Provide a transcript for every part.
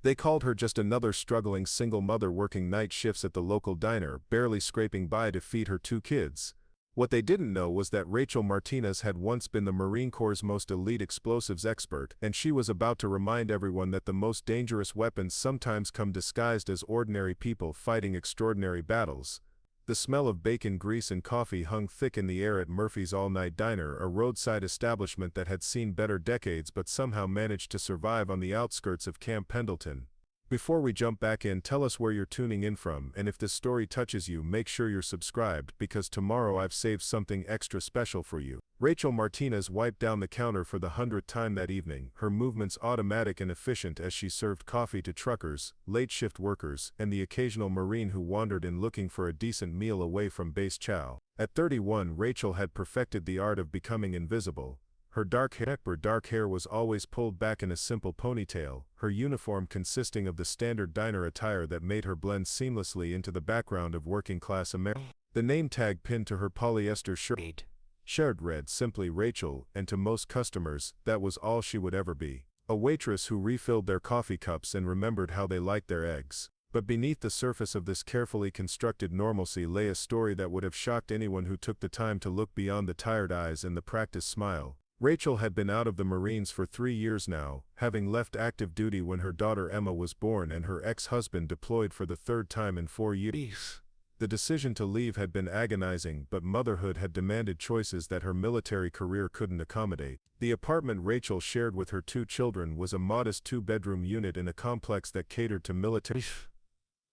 They called her just another struggling single mother working night shifts at the local diner, barely scraping by to feed her 2 kids. What they didn't know was that Rachel Martinez had once been the Marine Corps' most elite explosives expert, and she was about to remind everyone that the most dangerous weapons sometimes come disguised as ordinary people fighting extraordinary battles. The smell of bacon grease and coffee hung thick in the air at Murphy's all-night diner, a roadside establishment that had seen better decades but somehow managed to survive on the outskirts of Camp Pendleton. Before we jump back in, tell us where you're tuning in from, and if this story touches you, make sure you're subscribed, because tomorrow I've saved something extra special for you. Rachel Martinez wiped down the counter for the 100th time that evening, her movements automatic and efficient as she served coffee to truckers, late shift workers, and the occasional Marine who wandered in looking for a decent meal away from base chow. At 31, Rachel had perfected the art of becoming invisible. Her dark hair was always pulled back in a simple ponytail, her uniform consisting of the standard diner attire that made her blend seamlessly into the background of working-class America. The name tag pinned to her polyester shirt read simply Rachel, and to most customers, that was all she would ever be. A waitress who refilled their coffee cups and remembered how they liked their eggs. But beneath the surface of this carefully constructed normalcy lay a story that would have shocked anyone who took the time to look beyond the tired eyes and the practiced smile. Rachel had been out of the Marines for 3 years now, having left active duty when her daughter Emma was born and her ex-husband deployed for the 3rd time in 4 years. The decision to leave had been agonizing, but motherhood had demanded choices that her military career couldn't accommodate. The apartment Rachel shared with her 2 children was a modest 2-bedroom unit in a complex that catered to military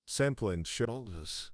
sampling shoulders.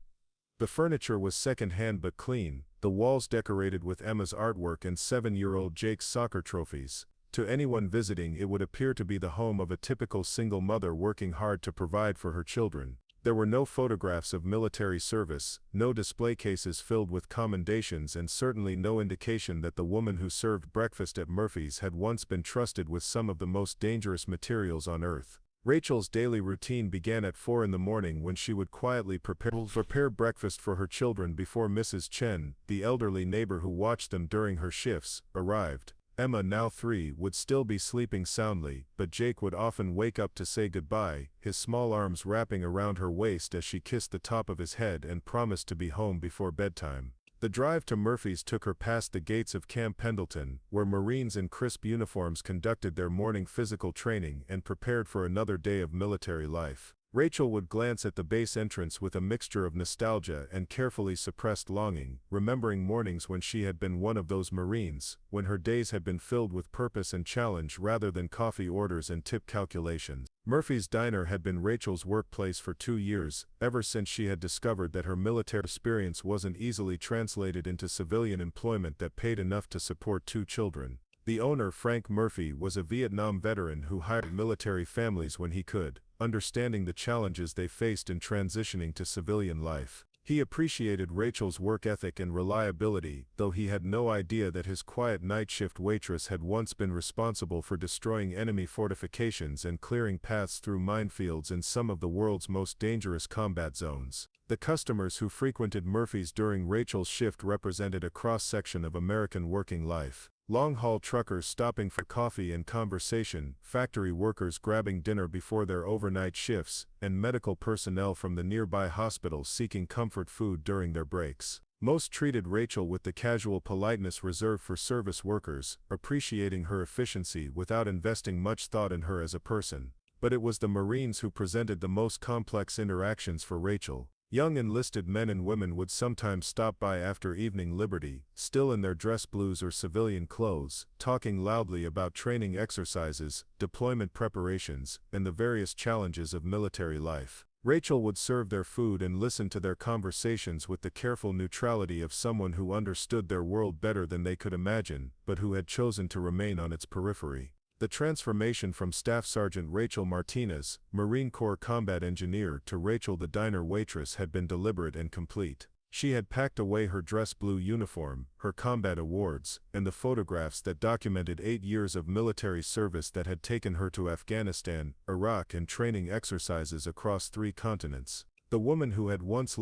The furniture was second-hand but clean, the walls decorated with Emma's artwork and 7-year-old Jake's soccer trophies. To anyone visiting, it would appear to be the home of a typical single mother working hard to provide for her children. There were no photographs of military service, no display cases filled with commendations, and certainly no indication that the woman who served breakfast at Murphy's had once been trusted with some of the most dangerous materials on earth. Rachel's daily routine began at 4 in the morning when she would quietly prepare breakfast for her children before Mrs. Chen, the elderly neighbor who watched them during her shifts, arrived. Emma, now 3, would still be sleeping soundly, but Jake would often wake up to say goodbye, his small arms wrapping around her waist as she kissed the top of his head and promised to be home before bedtime. The drive to Murphy's took her past the gates of Camp Pendleton, where Marines in crisp uniforms conducted their morning physical training and prepared for another day of military life. Rachel would glance at the base entrance with a mixture of nostalgia and carefully suppressed longing, remembering mornings when she had been one of those Marines, when her days had been filled with purpose and challenge rather than coffee orders and tip calculations. Murphy's Diner had been Rachel's workplace for 2 years, ever since she had discovered that her military experience wasn't easily translated into civilian employment that paid enough to support 2 children. The owner, Frank Murphy, was a Vietnam veteran who hired military families when he could, understanding the challenges they faced in transitioning to civilian life. He appreciated Rachel's work ethic and reliability, though he had no idea that his quiet night shift waitress had once been responsible for destroying enemy fortifications and clearing paths through minefields in some of the world's most dangerous combat zones. The customers who frequented Murphy's during Rachel's shift represented a cross-section of American working life. Long-haul truckers stopping for coffee and conversation, factory workers grabbing dinner before their overnight shifts, and medical personnel from the nearby hospitals seeking comfort food during their breaks. Most treated Rachel with the casual politeness reserved for service workers, appreciating her efficiency without investing much thought in her as a person. But it was the Marines who presented the most complex interactions for Rachel. Young enlisted men and women would sometimes stop by after evening liberty, still in their dress blues or civilian clothes, talking loudly about training exercises, deployment preparations, and the various challenges of military life. Rachel would serve their food and listen to their conversations with the careful neutrality of someone who understood their world better than they could imagine, but who had chosen to remain on its periphery. The transformation from Staff Sergeant Rachel Martinez, Marine Corps combat engineer, to Rachel the diner waitress had been deliberate and complete. She had packed away her dress blue uniform, her combat awards, and the photographs that documented 8 years of military service that had taken her to Afghanistan, Iraq, and training exercises across 3 continents. The woman who had once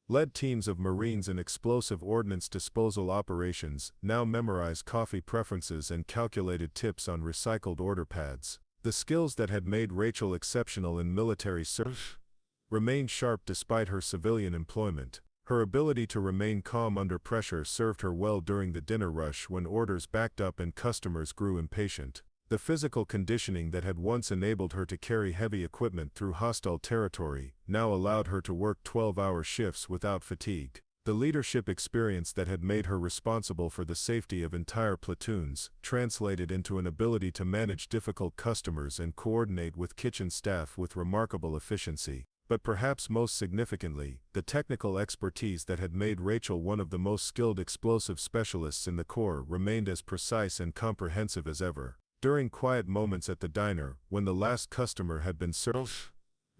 led teams of Marines in explosive ordnance disposal operations now memorized coffee preferences and calculated tips on recycled order pads. The skills that had made Rachel exceptional in military service remained sharp despite her civilian employment. Her ability to remain calm under pressure served her well during the dinner rush when orders backed up and customers grew impatient. The physical conditioning that had once enabled her to carry heavy equipment through hostile territory now allowed her to work 12-hour shifts without fatigue. The leadership experience that had made her responsible for the safety of entire platoons translated into an ability to manage difficult customers and coordinate with kitchen staff with remarkable efficiency. But perhaps most significantly, the technical expertise that had made Rachel one of the most skilled explosive specialists in the Corps remained as precise and comprehensive as ever. During quiet moments at the diner, when the last customer had been served,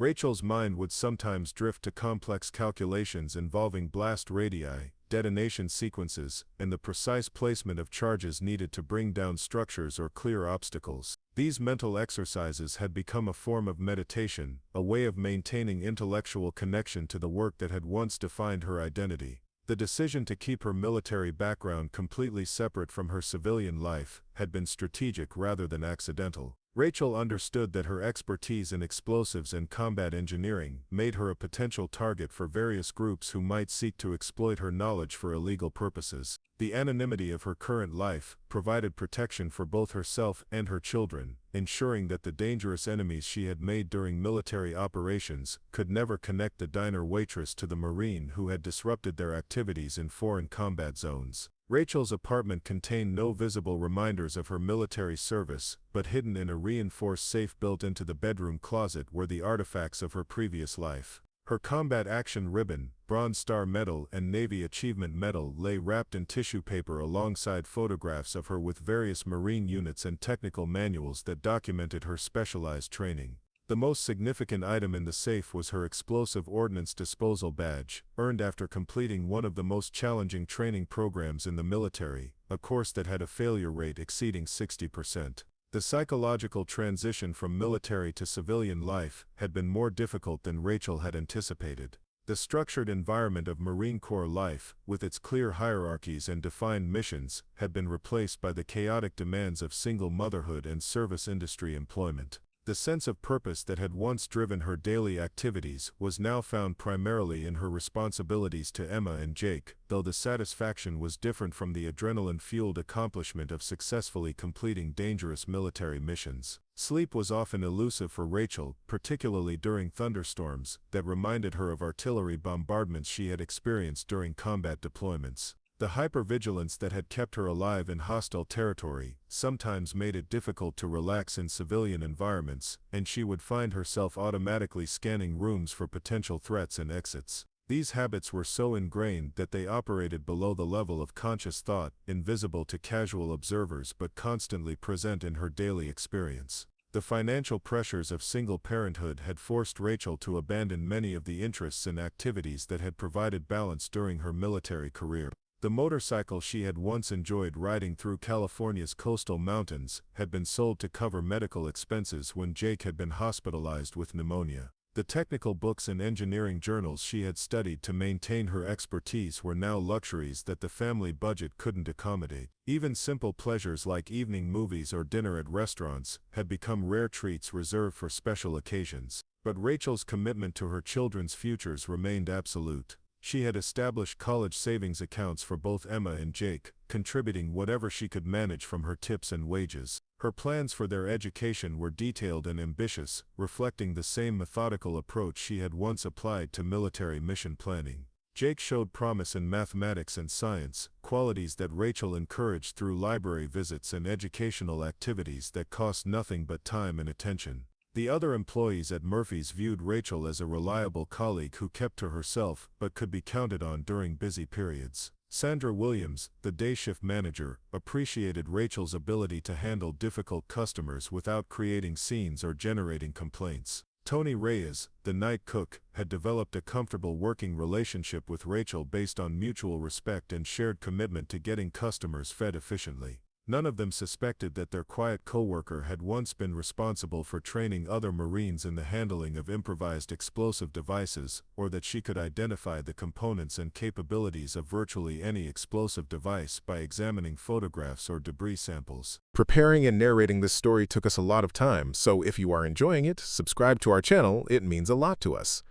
Rachel's mind would sometimes drift to complex calculations involving blast radii, detonation sequences, and the precise placement of charges needed to bring down structures or clear obstacles. These mental exercises had become a form of meditation, a way of maintaining intellectual connection to the work that had once defined her identity. The decision to keep her military background completely separate from her civilian life had been strategic rather than accidental. Rachel understood that her expertise in explosives and combat engineering made her a potential target for various groups who might seek to exploit her knowledge for illegal purposes. The anonymity of her current life provided protection for both herself and her children, ensuring that the dangerous enemies she had made during military operations could never connect the diner waitress to the Marine who had disrupted their activities in foreign combat zones. Rachel's apartment contained no visible reminders of her military service, but hidden in a reinforced safe built into the bedroom closet were the artifacts of her previous life. Her Combat Action Ribbon, Bronze Star Medal and Navy Achievement Medal lay wrapped in tissue paper alongside photographs of her with various Marine units and technical manuals that documented her specialized training. The most significant item in the safe was her Explosive Ordnance Disposal Badge, earned after completing one of the most challenging training programs in the military, a course that had a failure rate exceeding 60%. The psychological transition from military to civilian life had been more difficult than Rachel had anticipated. The structured environment of Marine Corps life, with its clear hierarchies and defined missions, had been replaced by the chaotic demands of single motherhood and service industry employment. The sense of purpose that had once driven her daily activities was now found primarily in her responsibilities to Emma and Jake, though the satisfaction was different from the adrenaline-fueled accomplishment of successfully completing dangerous military missions. Sleep was often elusive for Rachel, particularly during thunderstorms that reminded her of artillery bombardments she had experienced during combat deployments. The hypervigilance that had kept her alive in hostile territory sometimes made it difficult to relax in civilian environments, and she would find herself automatically scanning rooms for potential threats and exits. These habits were so ingrained that they operated below the level of conscious thought, invisible to casual observers but constantly present in her daily experience. The financial pressures of single parenthood had forced Rachel to abandon many of the interests and activities that had provided balance during her military career. The motorcycle she had once enjoyed riding through California's coastal mountains had been sold to cover medical expenses when Jake had been hospitalized with pneumonia. The technical books and engineering journals she had studied to maintain her expertise were now luxuries that the family budget couldn't accommodate. Even simple pleasures like evening movies or dinner at restaurants had become rare treats reserved for special occasions. But Rachel's commitment to her children's futures remained absolute. She had established college savings accounts for both Emma and Jake, contributing whatever she could manage from her tips and wages. Her plans for their education were detailed and ambitious, reflecting the same methodical approach she had once applied to military mission planning. Jake showed promise in mathematics and science, qualities that Rachel encouraged through library visits and educational activities that cost nothing but time and attention. The other employees at Murphy's viewed Rachel as a reliable colleague who kept to herself but could be counted on during busy periods. Sandra Williams, the day shift manager, appreciated Rachel's ability to handle difficult customers without creating scenes or generating complaints. Tony Reyes, the night cook, had developed a comfortable working relationship with Rachel based on mutual respect and shared commitment to getting customers fed efficiently. None of them suspected that their quiet coworker had once been responsible for training other Marines in the handling of improvised explosive devices, or that she could identify the components and capabilities of virtually any explosive device by examining photographs or debris samples. Preparing and narrating this story took us a lot of time, so if you are enjoying it, subscribe to our channel. It means a lot to us.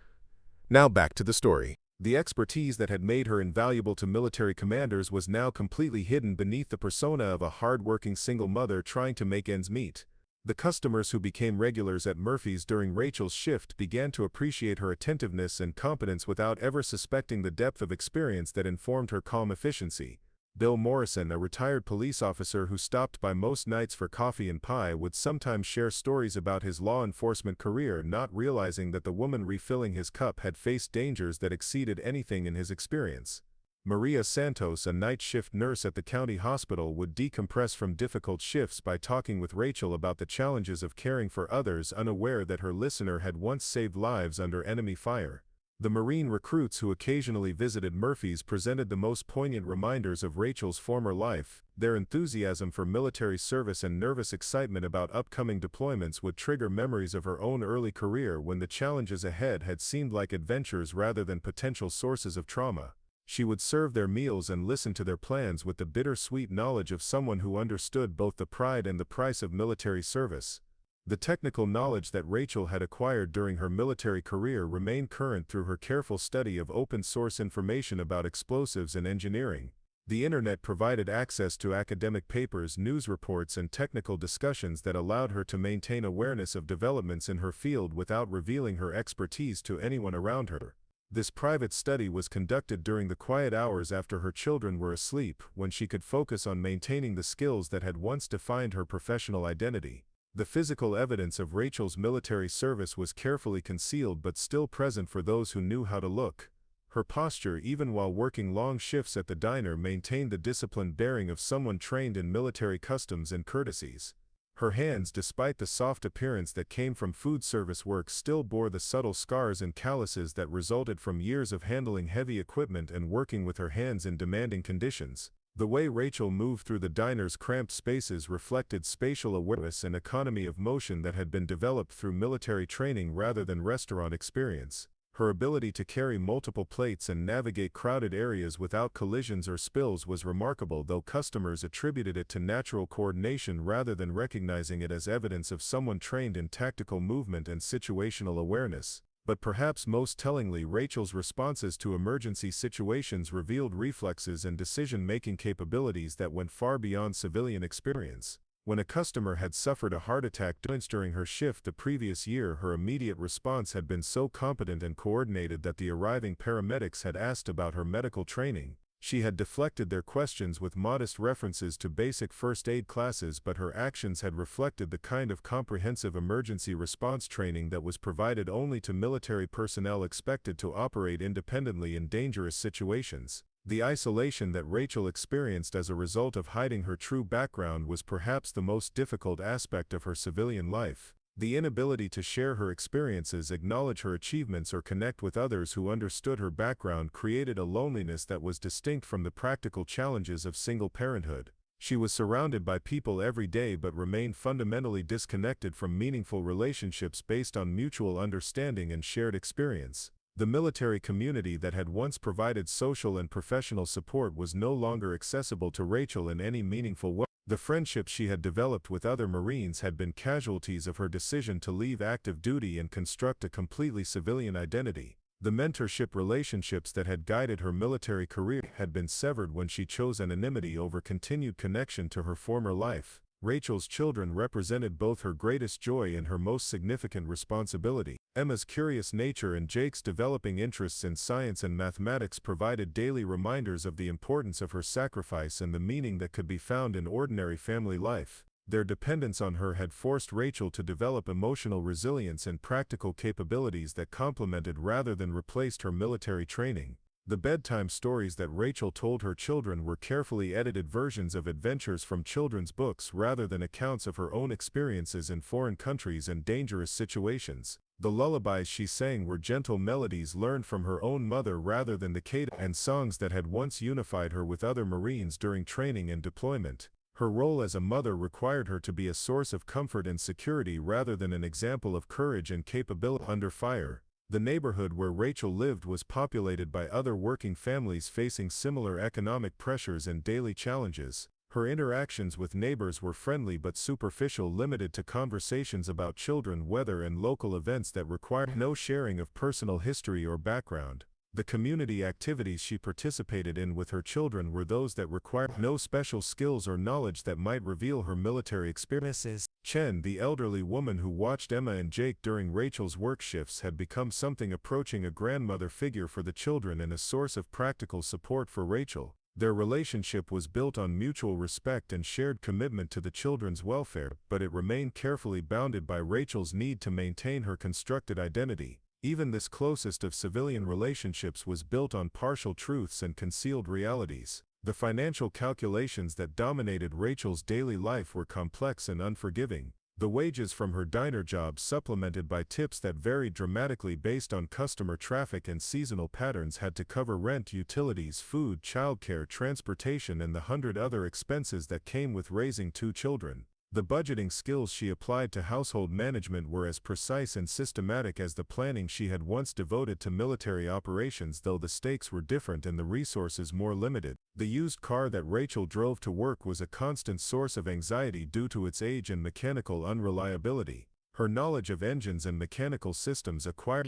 Now back to the story. The expertise that had made her invaluable to military commanders was now completely hidden beneath the persona of a hard-working single mother trying to make ends meet. The customers who became regulars at Murphy's during Rachel's shift began to appreciate her attentiveness and competence without ever suspecting the depth of experience that informed her calm efficiency. Bill Morrison, a retired police officer who stopped by most nights for coffee and pie, would sometimes share stories about his law enforcement career, not realizing that the woman refilling his cup had faced dangers that exceeded anything in his experience. Maria Santos, a night shift nurse at the county hospital, would decompress from difficult shifts by talking with Rachel about the challenges of caring for others, unaware that her listener had once saved lives under enemy fire. The Marine recruits who occasionally visited Murphy's presented the most poignant reminders of Rachel's former life. Their enthusiasm for military service and nervous excitement about upcoming deployments would trigger memories of her own early career when the challenges ahead had seemed like adventures rather than potential sources of trauma. She would serve their meals and listen to their plans with the bittersweet knowledge of someone who understood both the pride and the price of military service. The technical knowledge that Rachel had acquired during her military career remained current through her careful study of open-source information about explosives and engineering. The internet provided access to academic papers, news reports, and technical discussions that allowed her to maintain awareness of developments in her field without revealing her expertise to anyone around her. This private study was conducted during the quiet hours after her children were asleep, when she could focus on maintaining the skills that had once defined her professional identity. The physical evidence of Rachel's military service was carefully concealed but still present for those who knew how to look. Her posture, even while working long shifts at the diner, maintained the disciplined bearing of someone trained in military customs and courtesies. Her hands, despite the soft appearance that came from food service work, still bore the subtle scars and calluses that resulted from years of handling heavy equipment and working with her hands in demanding conditions. The way Rachel moved through the diner's cramped spaces reflected spatial awareness and economy of motion that had been developed through military training rather than restaurant experience. Her ability to carry multiple plates and navigate crowded areas without collisions or spills was remarkable, though customers attributed it to natural coordination rather than recognizing it as evidence of someone trained in tactical movement and situational awareness. But perhaps most tellingly, Rachel's responses to emergency situations revealed reflexes and decision-making capabilities that went far beyond civilian experience. When a customer had suffered a heart attack during her shift the previous year, her immediate response had been so competent and coordinated that the arriving paramedics had asked about her medical training. She had deflected their questions with modest references to basic first aid classes, but her actions had reflected the kind of comprehensive emergency response training that was provided only to military personnel expected to operate independently in dangerous situations. The isolation that Rachel experienced as a result of hiding her true background was perhaps the most difficult aspect of her civilian life. The inability to share her experiences, acknowledge her achievements, or connect with others who understood her background created a loneliness that was distinct from the practical challenges of single parenthood. She was surrounded by people every day but remained fundamentally disconnected from meaningful relationships based on mutual understanding and shared experience. The military community that had once provided social and professional support was no longer accessible to Rachel in any meaningful way. The friendships she had developed with other Marines had been casualties of her decision to leave active duty and construct a completely civilian identity. The mentorship relationships that had guided her military career had been severed when she chose anonymity over continued connection to her former life. Rachel's children represented both her greatest joy and her most significant responsibility. Emma's curious nature and Jake's developing interests in science and mathematics provided daily reminders of the importance of her sacrifice and the meaning that could be found in ordinary family life. Their dependence on her had forced Rachel to develop emotional resilience and practical capabilities that complemented rather than replaced her military training. The bedtime stories that Rachel told her children were carefully edited versions of adventures from children's books rather than accounts of her own experiences in foreign countries and dangerous situations. The lullabies she sang were gentle melodies learned from her own mother rather than the cadence and songs that had once unified her with other Marines during training and deployment. Her role as a mother required her to be a source of comfort and security rather than an example of courage and capability. Under fire, the neighborhood where Rachel lived was populated by other working families facing similar economic pressures and daily challenges. Her interactions with neighbors were friendly but superficial, limited to conversations about children, weather, and local events that required no sharing of personal history or background. The community activities she participated in with her children were those that required no special skills or knowledge that might reveal her military experiences. Chen, the elderly woman who watched Emma and Jake during Rachel's work shifts, had become something approaching a grandmother figure for the children and a source of practical support for Rachel. Their relationship was built on mutual respect and shared commitment to the children's welfare, but it remained carefully bounded by Rachel's need to maintain her constructed identity. Even this closest of civilian relationships was built on partial truths and concealed realities. The financial calculations that dominated Rachel's daily life were complex and unforgiving. The wages from her diner job, supplemented by tips that varied dramatically based on customer traffic and seasonal patterns, had to cover rent, utilities, food, childcare, transportation, and the 100 other expenses that came with raising 2 children. The budgeting skills she applied to household management were as precise and systematic as the planning she had once devoted to military operations, though the stakes were different and the resources more limited. The used car that Rachel drove to work was a constant source of anxiety due to its age and mechanical unreliability. Her knowledge of engines and mechanical systems acquired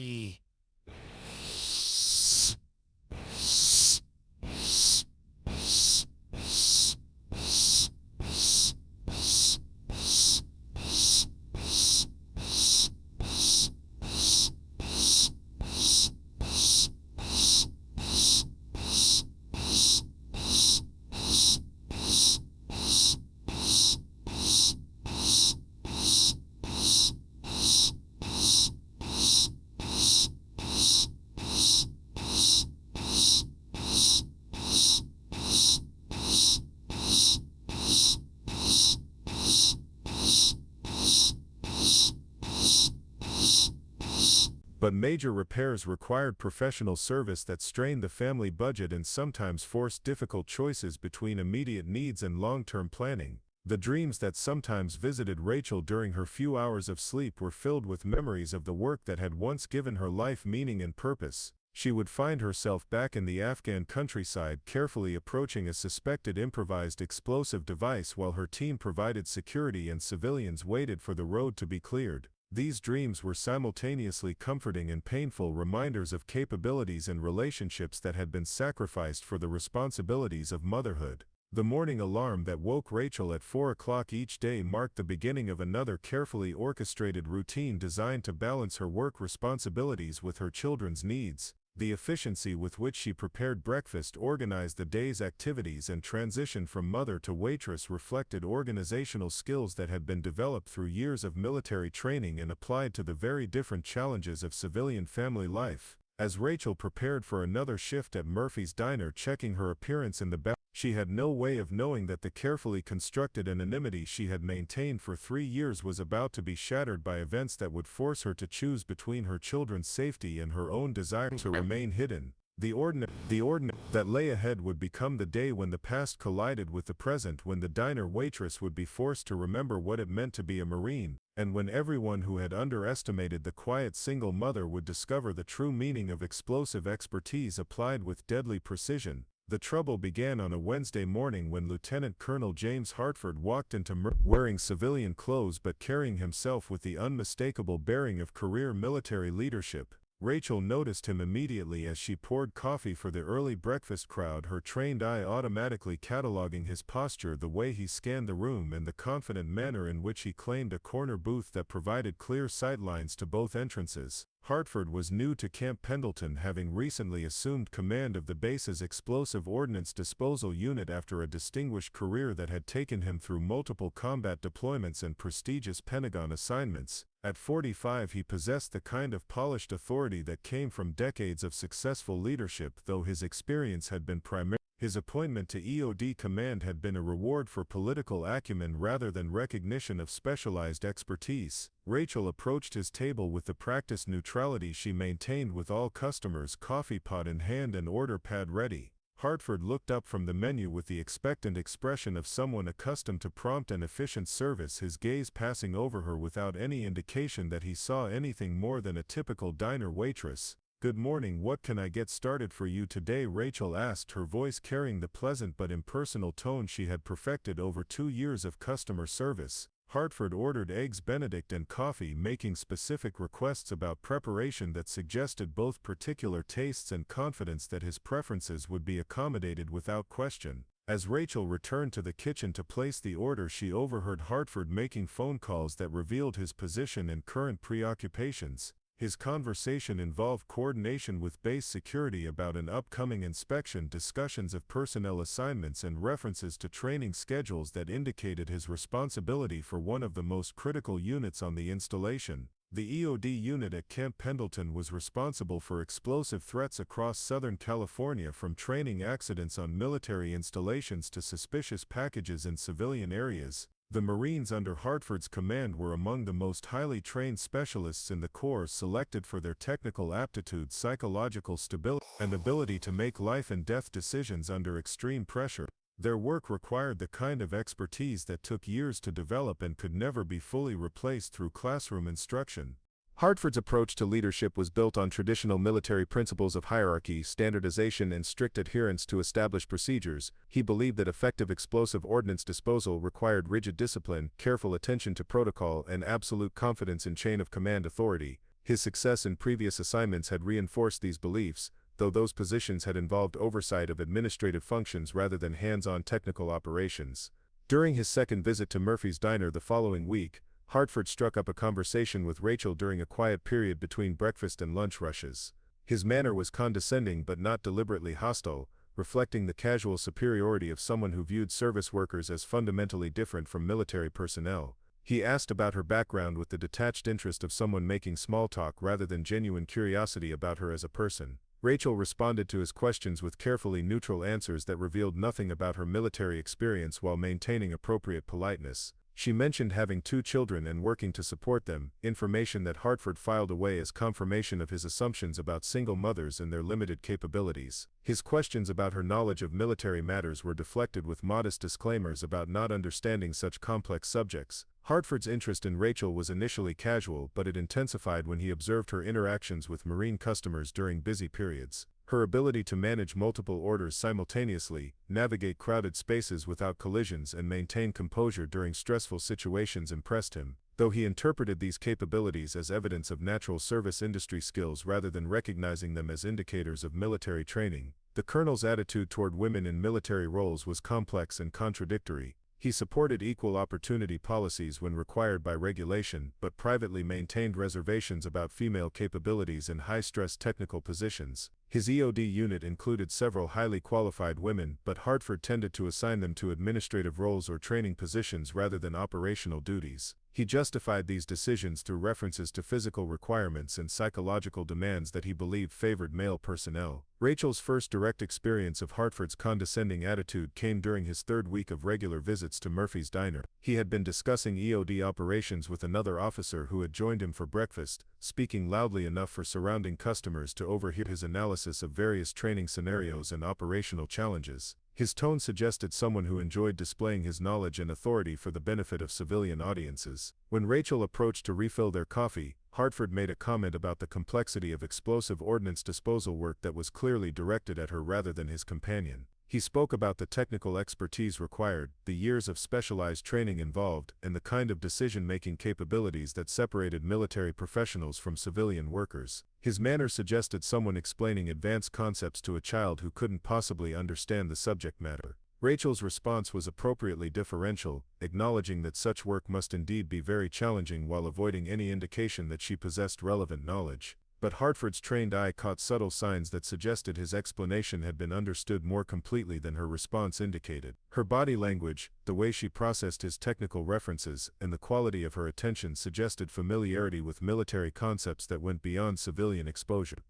but major repairs required professional service that strained the family budget and sometimes forced difficult choices between immediate needs and long-term planning. The dreams that sometimes visited Rachel during her few hours of sleep were filled with memories of the work that had once given her life meaning and purpose. She would find herself back in the Afghan countryside, carefully approaching a suspected improvised explosive device while her team provided security and civilians waited for the road to be cleared. These dreams were simultaneously comforting and painful reminders of capabilities and relationships that had been sacrificed for the responsibilities of motherhood. The morning alarm that woke Rachel at 4 o'clock each day marked the beginning of another carefully orchestrated routine designed to balance her work responsibilities with her children's needs. The efficiency with which she prepared breakfast, organized the day's activities, and transitioned from mother to waitress reflected organizational skills that had been developed through years of military training and applied to the very different challenges of civilian family life. As Rachel prepared for another shift at Murphy's Diner, checking her appearance in the bathroom, she had no way of knowing that the carefully constructed anonymity she had maintained for 3 years was about to be shattered by events that would force her to choose between her children's safety and her own desire to remain hidden. The ordinary that lay ahead would become the day when the past collided with the present, when the diner waitress would be forced to remember what it meant to be a Marine, and when everyone who had underestimated the quiet single mother would discover the true meaning of explosive expertise applied with deadly precision. The trouble began on a Wednesday morning when Lieutenant Colonel James Hartford walked into wearing civilian clothes but carrying himself with the unmistakable bearing of career military leadership. Rachel noticed him immediately as she poured coffee for the early breakfast crowd, her trained eye automatically cataloging his posture, the way he scanned the room, and the confident manner in which he claimed a corner booth that provided clear sightlines to both entrances. Hartford was new to Camp Pendleton, having recently assumed command of the base's explosive ordnance disposal unit after a distinguished career that had taken him through multiple combat deployments and prestigious Pentagon assignments. At 45, he possessed the kind of polished authority that came from decades of successful leadership, though his experience had been primarily. His appointment to EOD command had been a reward for political acumen rather than recognition of specialized expertise. Rachel approached his table with the practiced neutrality she maintained with all customers, coffee pot in hand and order pad ready. Hartford looked up from the menu with the expectant expression of someone accustomed to prompt and efficient service, his gaze passing over her without any indication that he saw anything more than a typical diner waitress. "Good morning, what can I get started for you today?" Rachel asked, her voice carrying the pleasant but impersonal tone she had perfected over 2 years of customer service. Hartford ordered eggs Benedict and coffee, making specific requests about preparation that suggested both particular tastes and confidence that his preferences would be accommodated without question. As Rachel returned to the kitchen to place the order, she overheard Hartford making phone calls that revealed his position and current preoccupations. His conversation involved coordination with base security about an upcoming inspection, discussions of personnel assignments, and references to training schedules that indicated his responsibility for one of the most critical units on the installation. The EOD unit at Camp Pendleton was responsible for explosive threats across Southern California, from training accidents on military installations to suspicious packages in civilian areas. The Marines under Hartford's command were among the most highly trained specialists in the Corps, selected for their technical aptitude, psychological stability, and ability to make life and death decisions under extreme pressure. Their work required the kind of expertise that took years to develop and could never be fully replaced through classroom instruction. Hartford's approach to leadership was built on traditional military principles of hierarchy, standardization, and strict adherence to established procedures. He believed that effective explosive ordnance disposal required rigid discipline, careful attention to protocol, and absolute confidence in chain of command authority. His success in previous assignments had reinforced these beliefs, though those positions had involved oversight of administrative functions rather than hands-on technical operations. During his second visit to Murphy's Diner the following week, Hartford struck up a conversation with Rachel during a quiet period between breakfast and lunch rushes. His manner was condescending but not deliberately hostile, reflecting the casual superiority of someone who viewed service workers as fundamentally different from military personnel. He asked about her background with the detached interest of someone making small talk rather than genuine curiosity about her as a person. Rachel responded to his questions with carefully neutral answers that revealed nothing about her military experience while maintaining appropriate politeness. She mentioned having 2 children and working to support them, information that Hartford filed away as confirmation of his assumptions about single mothers and their limited capabilities. His questions about her knowledge of military matters were deflected with modest disclaimers about not understanding such complex subjects. Hartford's interest in Rachel was initially casual, but it intensified when he observed her interactions with Marine customers during busy periods. Her ability to manage multiple orders simultaneously, navigate crowded spaces without collisions, and maintain composure during stressful situations impressed him. Though he interpreted these capabilities as evidence of natural service industry skills rather than recognizing them as indicators of military training, the colonel's attitude toward women in military roles was complex and contradictory. He supported equal opportunity policies when required by regulation, but privately maintained reservations about female capabilities in high-stress technical positions. His EOD unit included several highly qualified women, but Hartford tended to assign them to administrative roles or training positions rather than operational duties. He justified these decisions through references to physical requirements and psychological demands that he believed favored male personnel. Rachel's first direct experience of Hartford's condescending attitude came during his 3rd week of regular visits to Murphy's Diner. He had been discussing EOD operations with another officer who had joined him for breakfast, speaking loudly enough for surrounding customers to overhear his analysis of various training scenarios and operational challenges. His tone suggested someone who enjoyed displaying his knowledge and authority for the benefit of civilian audiences. When Rachel approached to refill their coffee, Hartford made a comment about the complexity of explosive ordnance disposal work that was clearly directed at her rather than his companion. He spoke about the technical expertise required, the years of specialized training involved, and the kind of decision-making capabilities that separated military professionals from civilian workers. His manner suggested someone explaining advanced concepts to a child who couldn't possibly understand the subject matter. Rachel's response was appropriately differential, acknowledging that such work must indeed be very challenging while avoiding any indication that she possessed relevant knowledge. But Hartford's trained eye caught subtle signs that suggested his explanation had been understood more completely than her response indicated. Her body language, the way she processed his technical references, and the quality of her attention suggested familiarity with military concepts that went beyond civilian exposure.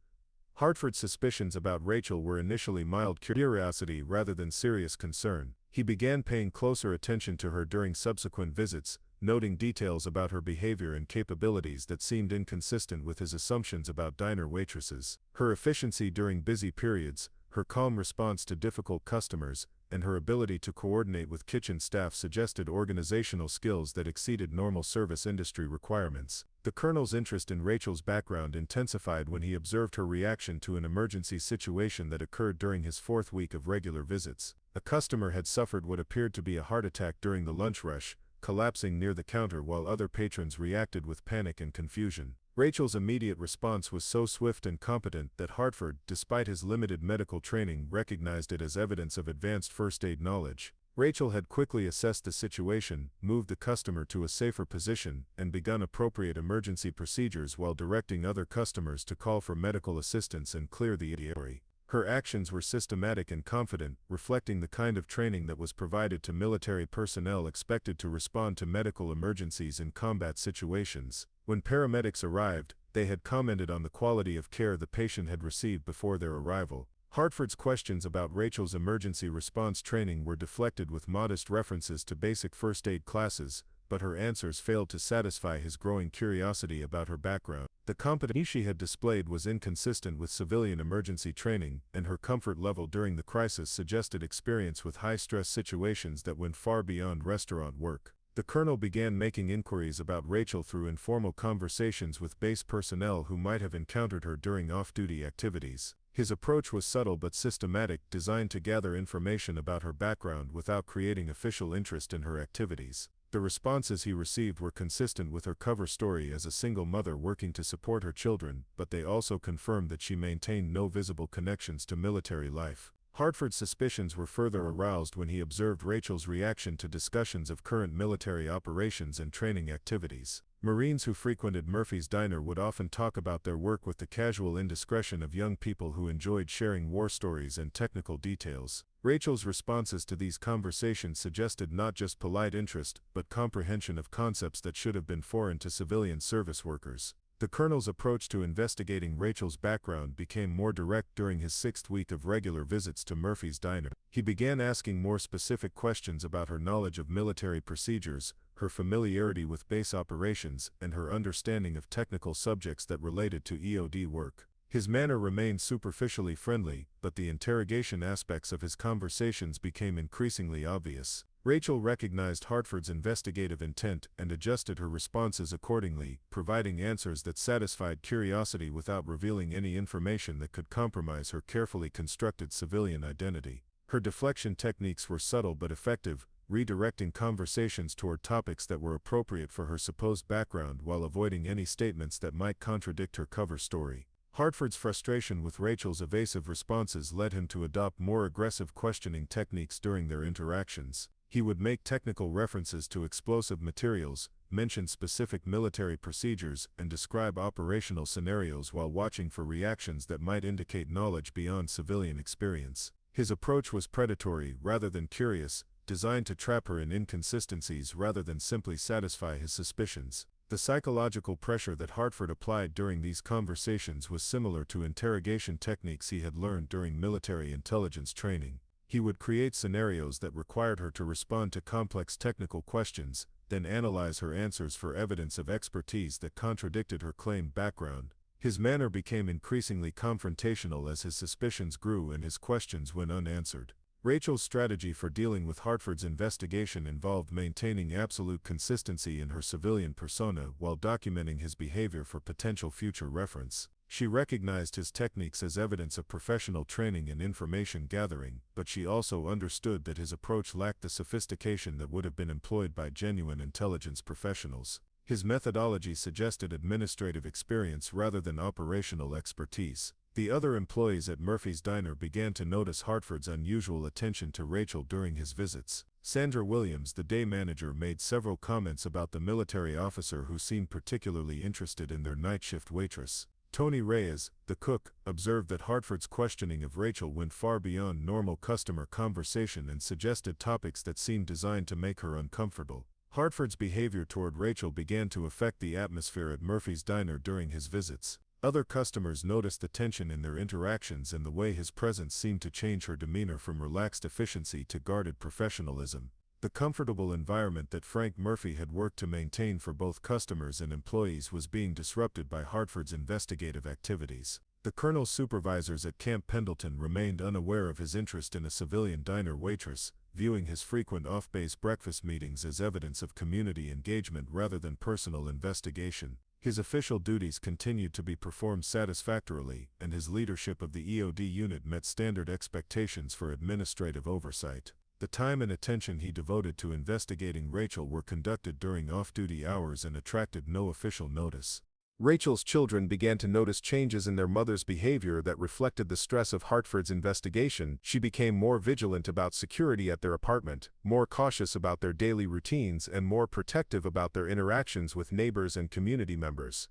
Hartford's suspicions about Rachel were initially mild curiosity rather than serious concern. He began paying closer attention to her during subsequent visits, noting details about her behavior and capabilities that seemed inconsistent with his assumptions about diner waitresses. Her efficiency during busy periods, Her calm response to difficult customers, and her ability to coordinate with kitchen staff suggested organizational skills that exceeded normal service industry requirements. The Colonel's interest in Rachel's background intensified when he observed her reaction to an emergency situation that occurred during his 4th week of regular visits. A customer had suffered what appeared to be a heart attack during the lunch rush, collapsing near the counter while other patrons reacted with panic and confusion. Rachel's immediate response was so swift and competent that Hartford, despite his limited medical training, recognized it as evidence of advanced first aid knowledge. Rachel had quickly assessed the situation, moved the customer to a safer position, and begun appropriate emergency procedures while directing other customers to call for medical assistance and clear the area. Her actions were systematic and confident, reflecting the kind of training that was provided to military personnel expected to respond to medical emergencies in combat situations. When paramedics arrived, they had commented on the quality of care the patient had received before their arrival. Hartford's questions about Rachel's emergency response training were deflected with modest references to basic first aid classes, but her answers failed to satisfy his growing curiosity about her background. The competence she had displayed was inconsistent with civilian emergency training, and her comfort level during the crisis suggested experience with high-stress situations that went far beyond restaurant work. The Colonel began making inquiries about Rachel through informal conversations with base personnel who might have encountered her during off-duty activities. His approach was subtle but systematic, designed to gather information about her background without creating official interest in her activities. The responses he received were consistent with her cover story as a single mother working to support her children, but they also confirmed that she maintained no visible connections to military life. Hartford's suspicions were further aroused when he observed Rachel's reaction to discussions of current military operations and training activities. Marines who frequented Murphy's Diner would often talk about their work with the casual indiscretion of young people who enjoyed sharing war stories and technical details. Rachel's responses to these conversations suggested not just polite interest, but comprehension of concepts that should have been foreign to civilian service workers. The Colonel's approach to investigating Rachel's background became more direct during his 6th week of regular visits to Murphy's Diner. He began asking more specific questions about her knowledge of military procedures, her familiarity with base operations, and her understanding of technical subjects that related to EOD work. His manner remained superficially friendly, but the interrogation aspects of his conversations became increasingly obvious. Rachel recognized Hartford's investigative intent and adjusted her responses accordingly, providing answers that satisfied curiosity without revealing any information that could compromise her carefully constructed civilian identity. Her deflection techniques were subtle but effective, redirecting conversations toward topics that were appropriate for her supposed background while avoiding any statements that might contradict her cover story. Hartford's frustration with Rachel's evasive responses led him to adopt more aggressive questioning techniques during their interactions. He would make technical references to explosive materials, mention specific military procedures, and describe operational scenarios while watching for reactions that might indicate knowledge beyond civilian experience. His approach was predatory rather than curious, designed to trap her in inconsistencies rather than simply satisfy his suspicions. The psychological pressure that Hartford applied during these conversations was similar to interrogation techniques he had learned during military intelligence training. He would create scenarios that required her to respond to complex technical questions, then analyze her answers for evidence of expertise that contradicted her claimed background. His manner became increasingly confrontational as his suspicions grew and his questions went unanswered. Rachel's strategy for dealing with Hartford's investigation involved maintaining absolute consistency in her civilian persona while documenting his behavior for potential future reference. She recognized his techniques as evidence of professional training and information gathering, but she also understood that his approach lacked the sophistication that would have been employed by genuine intelligence professionals. His methodology suggested administrative experience rather than operational expertise. The other employees at Murphy's Diner began to notice Hartford's unusual attention to Rachel during his visits. Sandra Williams, the day manager, made several comments about the military officer who seemed particularly interested in their night shift waitress. Tony Reyes, the cook, observed that Hartford's questioning of Rachel went far beyond normal customer conversation and suggested topics that seemed designed to make her uncomfortable. Hartford's behavior toward Rachel began to affect the atmosphere at Murphy's Diner during his visits. Other customers noticed the tension in their interactions and the way his presence seemed to change her demeanor from relaxed efficiency to guarded professionalism. The comfortable environment that Frank Murphy had worked to maintain for both customers and employees was being disrupted by Hartford's investigative activities. The colonel's supervisors at Camp Pendleton remained unaware of his interest in a civilian diner waitress, viewing his frequent off-base breakfast meetings as evidence of community engagement rather than personal investigation. His official duties continued to be performed satisfactorily, and his leadership of the EOD unit met standard expectations for administrative oversight. The time and attention he devoted to investigating Rachel were conducted during off-duty hours and attracted no official notice. Rachel's children began to notice changes in their mother's behavior that reflected the stress of Hartford's investigation. She became more vigilant about security at their apartment, more cautious about their daily routines, and more protective about their interactions with neighbors and community members.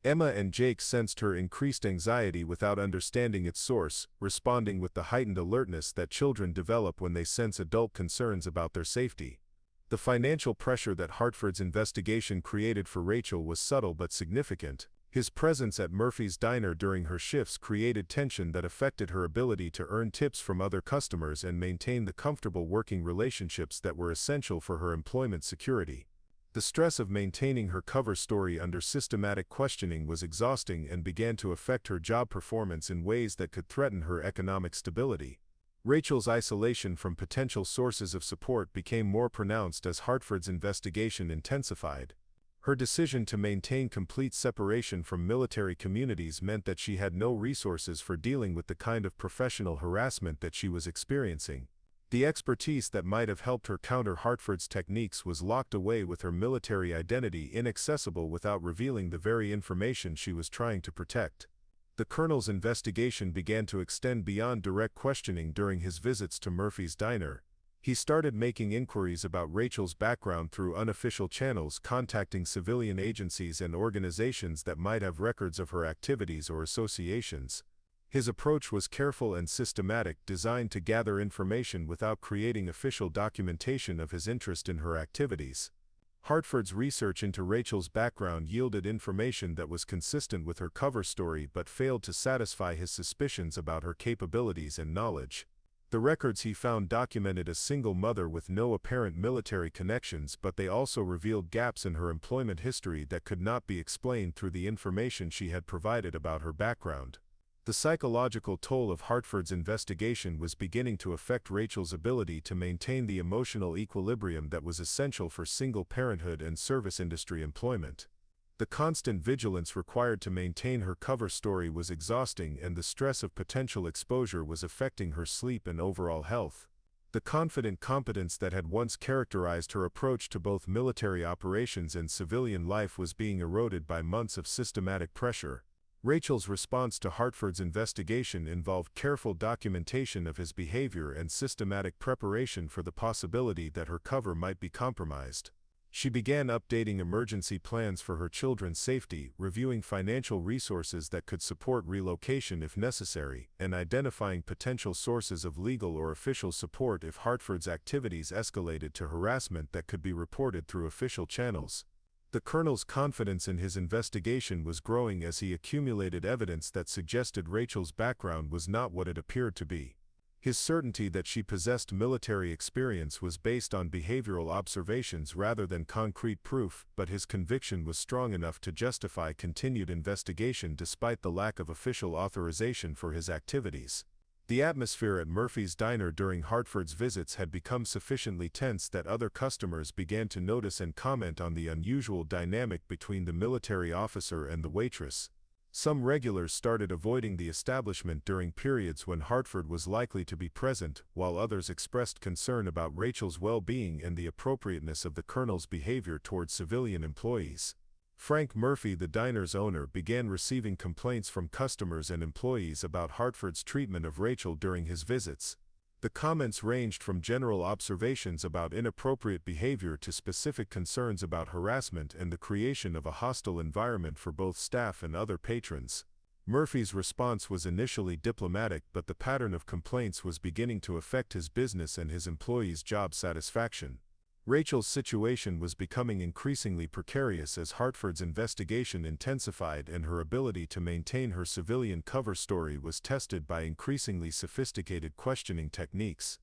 Emma and Jake sensed her increased anxiety without understanding its source, responding with the heightened alertness that children develop when they sense adult concerns about their safety. The financial pressure that Hartford's investigation created for Rachel was subtle but significant. His presence at Murphy's Diner during her shifts created tension that affected her ability to earn tips from other customers and maintain the comfortable working relationships that were essential for her employment security. The stress of maintaining her cover story under systematic questioning was exhausting and began to affect her job performance in ways that could threaten her economic stability. Rachel's isolation from potential sources of support became more pronounced as Hartford's investigation intensified. Her decision to maintain complete separation from military communities meant that she had no resources for dealing with the kind of professional harassment that she was experiencing. The expertise that might have helped her counter Hartford's techniques was locked away with her military identity inaccessible without revealing the very information she was trying to protect. The colonel's investigation began to extend beyond direct questioning during his visits to Murphy's Diner. He started making inquiries about Rachel's background through unofficial channels, contacting civilian agencies and organizations that might have records of her activities or associations. His approach was careful and systematic, designed to gather information without creating official documentation of his interest in her activities. Hartford's research into Rachel's background yielded information that was consistent with her cover story but failed to satisfy his suspicions about her capabilities and knowledge. The records he found documented a single mother with no apparent military connections, but they also revealed gaps in her employment history that could not be explained through the information she had provided about her background. The psychological toll of Hartford's investigation was beginning to affect Rachel's ability to maintain the emotional equilibrium that was essential for single parenthood and service industry employment. The constant vigilance required to maintain her cover story was exhausting, and the stress of potential exposure was affecting her sleep and overall health. The confident competence that had once characterized her approach to both military operations and civilian life was being eroded by months of systematic pressure. Rachel's response to Hartford's investigation involved careful documentation of his behavior and systematic preparation for the possibility that her cover might be compromised. She began updating emergency plans for her children's safety, reviewing financial resources that could support relocation if necessary, and identifying potential sources of legal or official support if Hartford's activities escalated to harassment that could be reported through official channels. The colonel's confidence in his investigation was growing as he accumulated evidence that suggested Rachel's background was not what it appeared to be. His certainty that she possessed military experience was based on behavioral observations rather than concrete proof, but his conviction was strong enough to justify continued investigation despite the lack of official authorization for his activities. The atmosphere at Murphy's Diner during Hartford's visits had become sufficiently tense that other customers began to notice and comment on the unusual dynamic between the military officer and the waitress. Some regulars started avoiding the establishment during periods when Hartford was likely to be present, while others expressed concern about Rachel's well-being and the appropriateness of the colonel's behavior towards civilian employees. Frank Murphy, the diner's owner, began receiving complaints from customers and employees about Hartford's treatment of Rachel during his visits. The comments ranged from general observations about inappropriate behavior to specific concerns about harassment and the creation of a hostile environment for both staff and other patrons. Murphy's response was initially diplomatic, but the pattern of complaints was beginning to affect his business and his employees' job satisfaction. Rachel's situation was becoming increasingly precarious as Hartford's investigation intensified and her ability to maintain her civilian cover story was tested by increasingly sophisticated questioning techniques.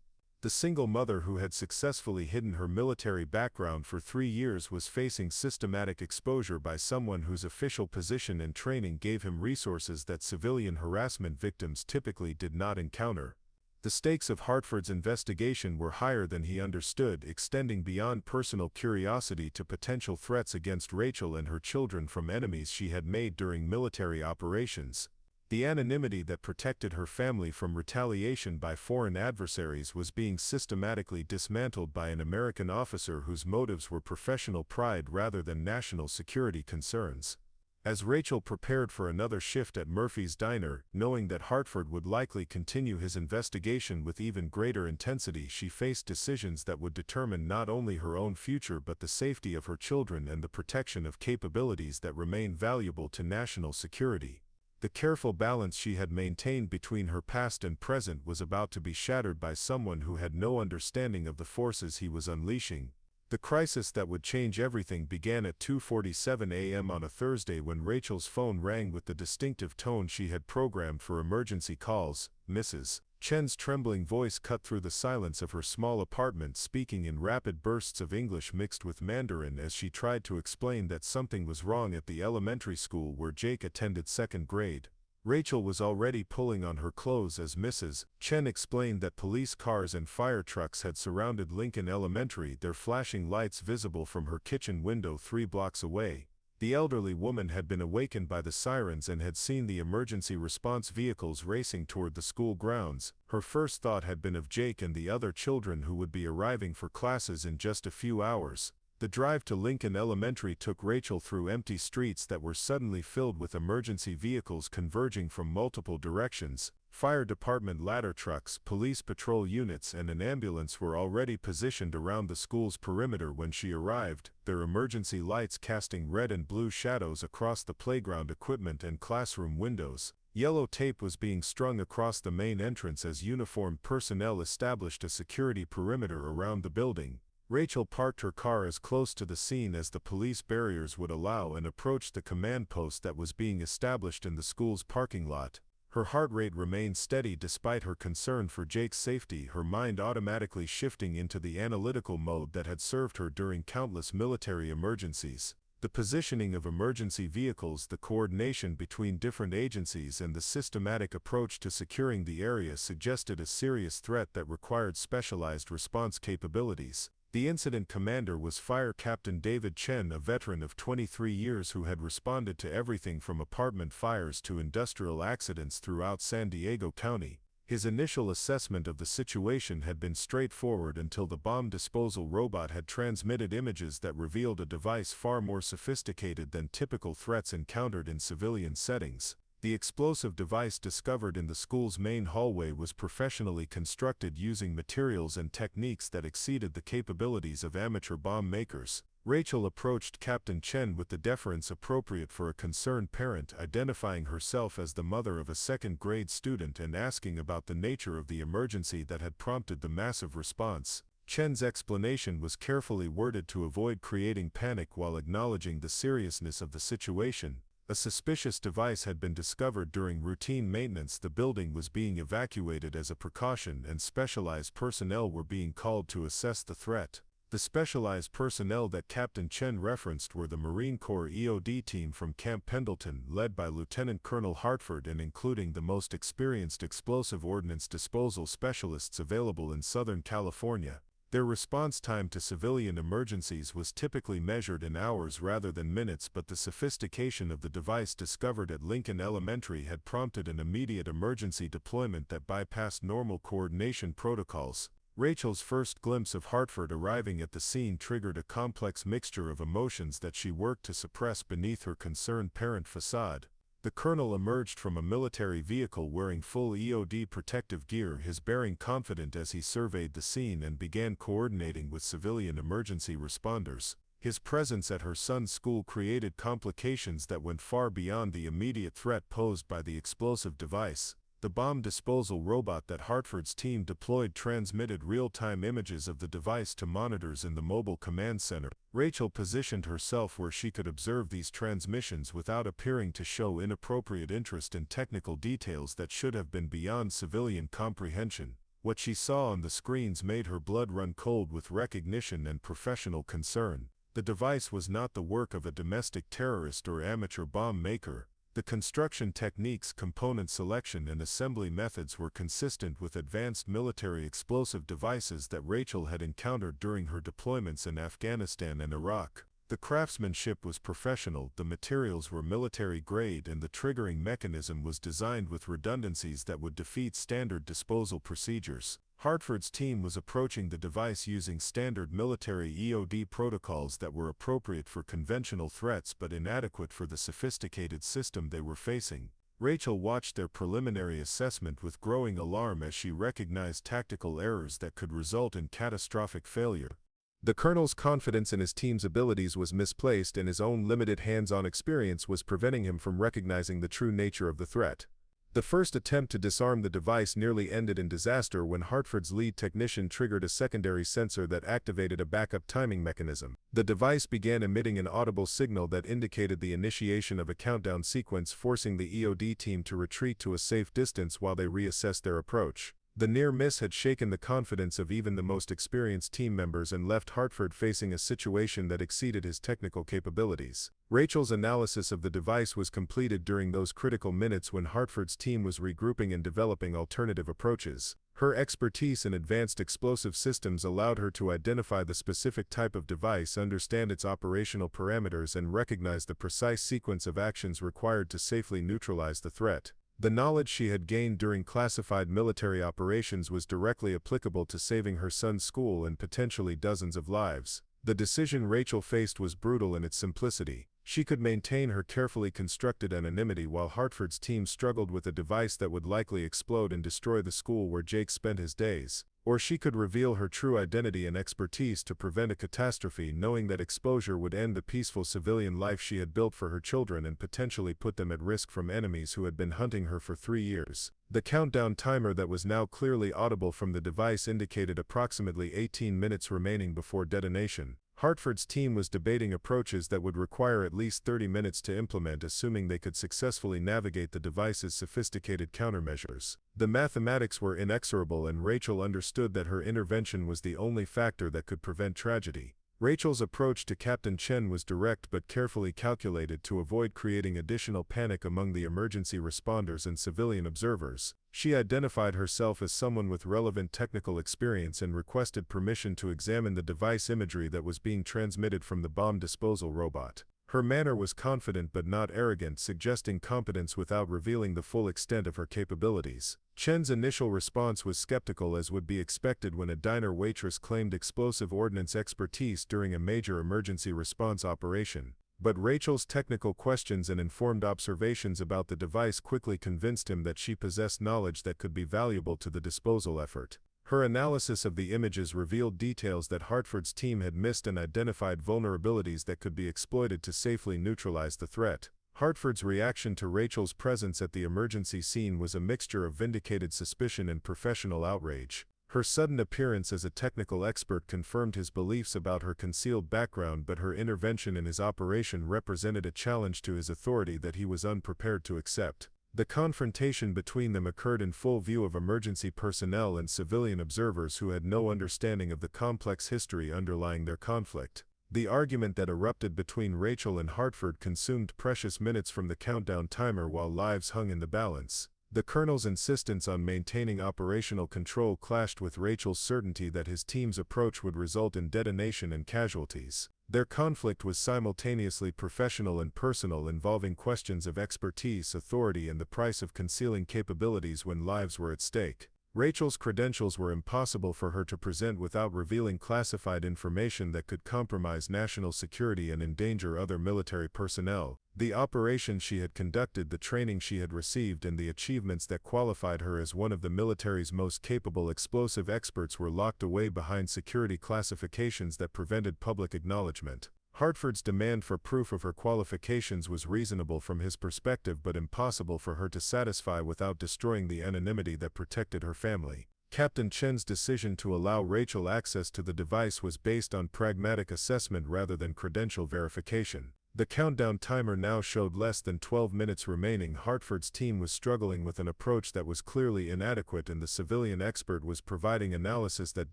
The single mother who had successfully hidden her military background for 3 years was facing systematic exposure by someone whose official position and training gave him resources that civilian harassment victims typically did not encounter. The stakes of Hartford's investigation were higher than he understood, extending beyond personal curiosity to potential threats against Rachel and her children from enemies she had made during military operations. The anonymity that protected her family from retaliation by foreign adversaries was being systematically dismantled by an American officer whose motives were professional pride rather than national security concerns. As Rachel prepared for another shift at Murphy's Diner, knowing that Hartford would likely continue his investigation with even greater intensity, she faced decisions that would determine not only her own future but the safety of her children and the protection of capabilities that remain valuable to national security. The careful balance she had maintained between her past and present was about to be shattered by someone who had no understanding of the forces he was unleashing. The crisis that would change everything began at 2:47 a.m. on a Thursday when Rachel's phone rang with the distinctive tone she had programmed for emergency calls. Mrs. Chen's trembling voice cut through the silence of her small apartment, speaking in rapid bursts of English mixed with Mandarin as she tried to explain that something was wrong at the elementary school where Jake attended second grade. Rachel was already pulling on her clothes as Mrs. Chen explained that police cars and fire trucks had surrounded Lincoln Elementary, their flashing lights visible from her kitchen window 3 blocks away. The elderly woman had been awakened by the sirens and had seen the emergency response vehicles racing toward the school grounds. Her first thought had been of Jake and the other children who would be arriving for classes in just a few hours. The drive to Lincoln Elementary took Rachel through empty streets that were suddenly filled with emergency vehicles converging from multiple directions. Fire department ladder trucks, police patrol units, and an ambulance were already positioned around the school's perimeter when she arrived, their emergency lights casting red and blue shadows across the playground equipment and classroom windows. Yellow tape was being strung across the main entrance as uniformed personnel established a security perimeter around the building. Rachel parked her car as close to the scene as the police barriers would allow and approached the command post that was being established in the school's parking lot. Her heart rate remained steady despite her concern for Jake's safety, her mind automatically shifting into the analytical mode that had served her during countless military emergencies. The positioning of emergency vehicles, the coordination between different agencies, and the systematic approach to securing the area suggested a serious threat that required specialized response capabilities. The incident commander was Fire Captain David Chen, a veteran of 23 years who had responded to everything from apartment fires to industrial accidents throughout San Diego County. His initial assessment of the situation had been straightforward until the bomb disposal robot had transmitted images that revealed a device far more sophisticated than typical threats encountered in civilian settings. The explosive device discovered in the school's main hallway was professionally constructed using materials and techniques that exceeded the capabilities of amateur bomb makers. Rachel approached Captain Chen with the deference appropriate for a concerned parent, identifying herself as the mother of a second-grade student and asking about the nature of the emergency that had prompted the massive response. Chen's explanation was carefully worded to avoid creating panic while acknowledging the seriousness of the situation. A suspicious device had been discovered during routine maintenance. The building was being evacuated as a precaution, and specialized personnel were being called to assess the threat. The specialized personnel that Captain Chen referenced were the Marine Corps EOD team from Camp Pendleton, led by Lieutenant Colonel Hartford and including the most experienced explosive ordnance disposal specialists available in Southern California. Their response time to civilian emergencies was typically measured in hours rather than minutes, but the sophistication of the device discovered at Lincoln Elementary had prompted an immediate emergency deployment that bypassed normal coordination protocols. Rachel's first glimpse of Hartford arriving at the scene triggered a complex mixture of emotions that she worked to suppress beneath her concerned parent facade. The colonel emerged from a military vehicle wearing full EOD protective gear, his bearing confident as he surveyed the scene and began coordinating with civilian emergency responders. His presence at her son's school created complications that went far beyond the immediate threat posed by the explosive device. The bomb disposal robot that Hartford's team deployed transmitted real-time images of the device to monitors in the mobile command center. Rachel positioned herself where she could observe these transmissions without appearing to show inappropriate interest in technical details that should have been beyond civilian comprehension. What she saw on the screens made her blood run cold with recognition and professional concern. The device was not the work of a domestic terrorist or amateur bomb maker. The construction techniques, component selection, and assembly methods were consistent with advanced military explosive devices that Rachel had encountered during her deployments in Afghanistan and Iraq. The craftsmanship was professional, the materials were military grade, and the triggering mechanism was designed with redundancies that would defeat standard disposal procedures. Hartford's team was approaching the device using standard military EOD protocols that were appropriate for conventional threats but inadequate for the sophisticated system they were facing. Rachel watched their preliminary assessment with growing alarm as she recognized tactical errors that could result in catastrophic failure. The colonel's confidence in his team's abilities was misplaced, and his own limited hands-on experience was preventing him from recognizing the true nature of the threat. The first attempt to disarm the device nearly ended in disaster when Hartford's lead technician triggered a secondary sensor that activated a backup timing mechanism. The device began emitting an audible signal that indicated the initiation of a countdown sequence, forcing the EOD team to retreat to a safe distance while they reassessed their approach. The near miss had shaken the confidence of even the most experienced team members and left Hartford facing a situation that exceeded his technical capabilities. Rachel's analysis of the device was completed during those critical minutes when Hartford's team was regrouping and developing alternative approaches. Her expertise in advanced explosive systems allowed her to identify the specific type of device, understand its operational parameters, and recognize the precise sequence of actions required to safely neutralize the threat. The knowledge she had gained during classified military operations was directly applicable to saving her son's school and potentially dozens of lives. The decision Rachel faced was brutal in its simplicity. She could maintain her carefully constructed anonymity while Hartford's team struggled with a device that would likely explode and destroy the school where Jake spent his days. Or she could reveal her true identity and expertise to prevent a catastrophe, knowing that exposure would end the peaceful civilian life she had built for her children and potentially put them at risk from enemies who had been hunting her for 3 years. The countdown timer that was now clearly audible from the device indicated approximately 18 minutes remaining before detonation. Hartford's team was debating approaches that would require at least 30 minutes to implement, assuming they could successfully navigate the device's sophisticated countermeasures. The mathematics were inexorable, and Rachel understood that her intervention was the only factor that could prevent tragedy. Rachel's approach to Captain Chen was direct but carefully calculated to avoid creating additional panic among the emergency responders and civilian observers. She identified herself as someone with relevant technical experience and requested permission to examine the device imagery that was being transmitted from the bomb disposal robot. Her manner was confident but not arrogant, suggesting competence without revealing the full extent of her capabilities. Chen's initial response was skeptical, as would be expected when a diner waitress claimed explosive ordnance expertise during a major emergency response operation. But Rachel's technical questions and informed observations about the device quickly convinced him that she possessed knowledge that could be valuable to the disposal effort. Her analysis of the images revealed details that Hartford's team had missed and identified vulnerabilities that could be exploited to safely neutralize the threat. Hartford's reaction to Rachel's presence at the emergency scene was a mixture of vindicated suspicion and professional outrage. Her sudden appearance as a technical expert confirmed his beliefs about her concealed background, but her intervention in his operation represented a challenge to his authority that he was unprepared to accept. The confrontation between them occurred in full view of emergency personnel and civilian observers who had no understanding of the complex history underlying their conflict. The argument that erupted between Rachel and Hartford consumed precious minutes from the countdown timer while lives hung in the balance. The colonel's insistence on maintaining operational control clashed with Rachel's certainty that his team's approach would result in detonation and casualties. Their conflict was simultaneously professional and personal, involving questions of expertise, authority, and the price of concealing capabilities when lives were at stake. Rachel's credentials were impossible for her to present without revealing classified information that could compromise national security and endanger other military personnel. The operations she had conducted, the training she had received, and the achievements that qualified her as one of the military's most capable explosive experts were locked away behind security classifications that prevented public acknowledgement. Hartford's demand for proof of her qualifications was reasonable from his perspective, but impossible for her to satisfy without destroying the anonymity that protected her family. Captain Chen's decision to allow Rachel access to the device was based on pragmatic assessment rather than credential verification. The countdown timer now showed less than 12 minutes remaining. Hartford's team was struggling with an approach that was clearly inadequate, and the civilian expert was providing analysis that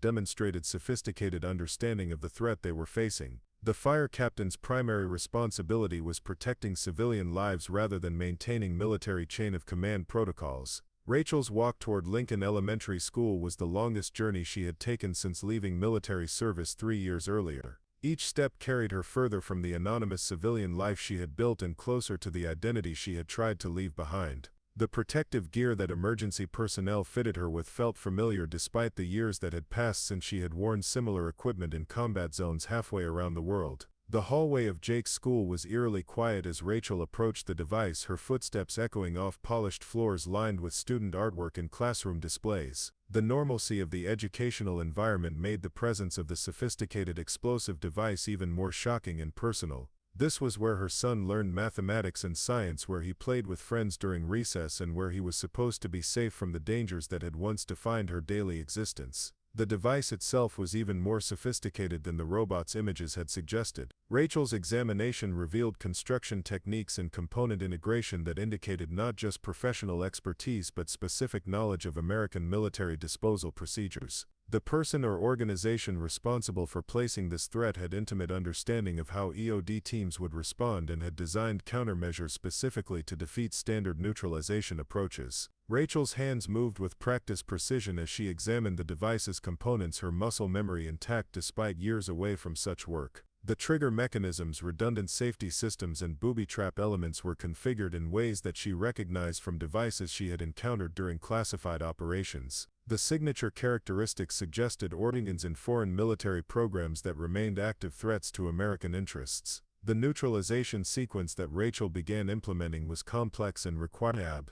demonstrated sophisticated understanding of the threat they were facing. The fire captain's primary responsibility was protecting civilian lives rather than maintaining military chain of command protocols. Rachel's walk toward Lincoln Elementary School was the longest journey she had taken since leaving military service 3 years earlier. Each step carried her further from the anonymous civilian life she had built and closer to the identity she had tried to leave behind. The protective gear that emergency personnel fitted her with felt familiar despite the years that had passed since she had worn similar equipment in combat zones halfway around the world. The hallway of Jake's school was eerily quiet as Rachel approached the device, her footsteps echoing off polished floors lined with student artwork and classroom displays. The normalcy of the educational environment made the presence of the sophisticated explosive device even more shocking and personal. This was where her son learned mathematics and science, where he played with friends during recess, and where he was supposed to be safe from the dangers that had once defined her daily existence. The device itself was even more sophisticated than the robot's images had suggested. Rachel's examination revealed construction techniques and component integration that indicated not just professional expertise but specific knowledge of American military disposal procedures. The person or organization responsible for placing this threat had intimate understanding of how EOD teams would respond and had designed countermeasures specifically to defeat standard neutralization approaches. Rachel's hands moved with practiced precision as she examined the device's components, her muscle memory intact despite years away from such work. The trigger mechanisms, redundant safety systems, and booby trap elements were configured in ways that she recognized from devices she had encountered during classified operations. The signature characteristics suggested organs in foreign military programs that remained active threats to American interests. The neutralization sequence that Rachel began implementing was complex and required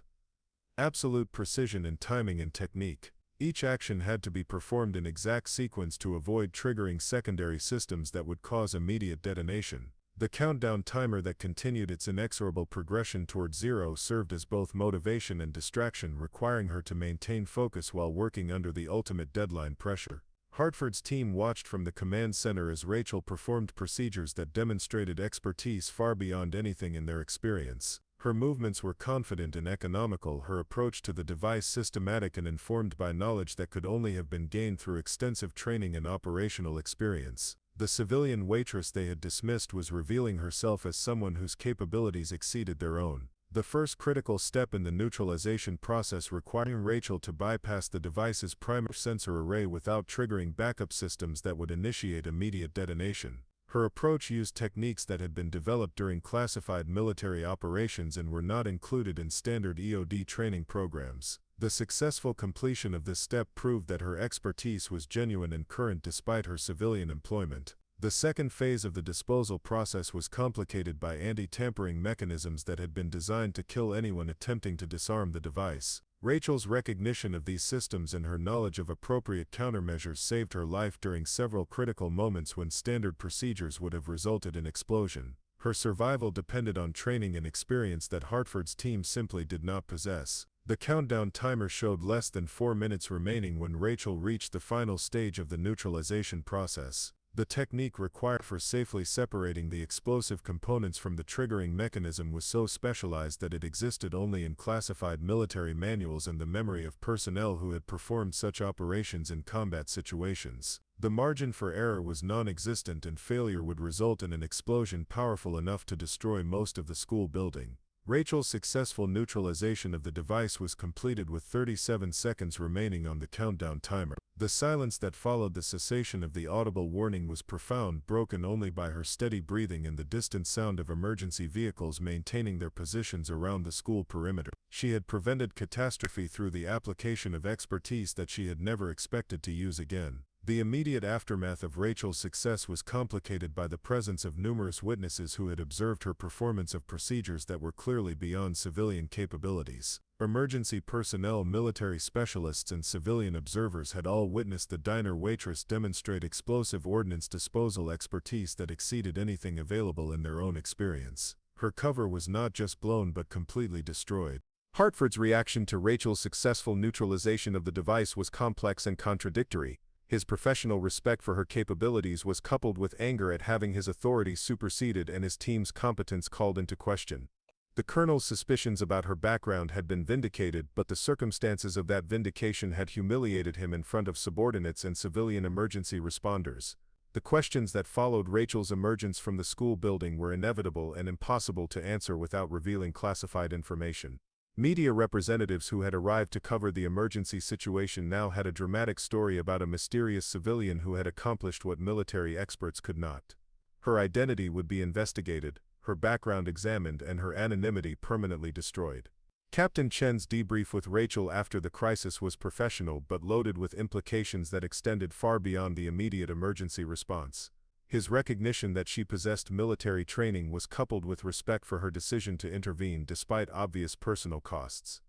absolute precision in timing and technique. Each action had to be performed in exact sequence to avoid triggering secondary systems that would cause immediate detonation. The countdown timer that continued its inexorable progression toward zero served as both motivation and distraction, requiring her to maintain focus while working under the ultimate deadline pressure. Hartford's team watched from the command center as Rachel performed procedures that demonstrated expertise far beyond anything in their experience. Her movements were confident and economical, her approach to the device systematic and informed by knowledge that could only have been gained through extensive training and operational experience. The civilian waitress they had dismissed was revealing herself as someone whose capabilities exceeded their own. The first critical step in the neutralization process requiring Rachel to bypass the device's primary sensor array without triggering backup systems that would initiate immediate detonation. Her approach used techniques that had been developed during classified military operations and were not included in standard EOD training programs. The successful completion of this step proved that her expertise was genuine and current despite her civilian employment. The second phase of the disposal process was complicated by anti-tampering mechanisms that had been designed to kill anyone attempting to disarm the device. Rachel's recognition of these systems and her knowledge of appropriate countermeasures saved her life during several critical moments when standard procedures would have resulted in explosion. Her survival depended on training and experience that Hartford's team simply did not possess. The countdown timer showed less than 4 minutes remaining when Rachel reached the final stage of the neutralization process. The technique required for safely separating the explosive components from the triggering mechanism was so specialized that it existed only in classified military manuals and the memory of personnel who had performed such operations in combat situations. The margin for error was non-existent, and failure would result in an explosion powerful enough to destroy most of the school building. Rachel's successful neutralization of the device was completed with 37 seconds remaining on the countdown timer. The silence that followed the cessation of the audible warning was profound, broken only by her steady breathing and the distant sound of emergency vehicles maintaining their positions around the school perimeter. She had prevented catastrophe through the application of expertise that she had never expected to use again. The immediate aftermath of Rachel's success was complicated by the presence of numerous witnesses who had observed her performance of procedures that were clearly beyond civilian capabilities. Emergency personnel, military specialists, and civilian observers had all witnessed the diner waitress demonstrate explosive ordnance disposal expertise that exceeded anything available in their own experience. Her cover was not just blown but completely destroyed. Hartford's reaction to Rachel's successful neutralization of the device was complex and contradictory. His professional respect for her capabilities was coupled with anger at having his authority superseded and his team's competence called into question. The colonel's suspicions about her background had been vindicated, but the circumstances of that vindication had humiliated him in front of subordinates and civilian emergency responders. The questions that followed Rachel's emergence from the school building were inevitable and impossible to answer without revealing classified information. Media representatives who had arrived to cover the emergency situation now had a dramatic story about a mysterious civilian who had accomplished what military experts could not. Her identity would be investigated, her background examined, and her anonymity permanently destroyed. Captain Chen's debrief with Rachel after the crisis was professional but loaded with implications that extended far beyond the immediate emergency response. His recognition that she possessed military training was coupled with respect for her decision to intervene despite obvious personal costs.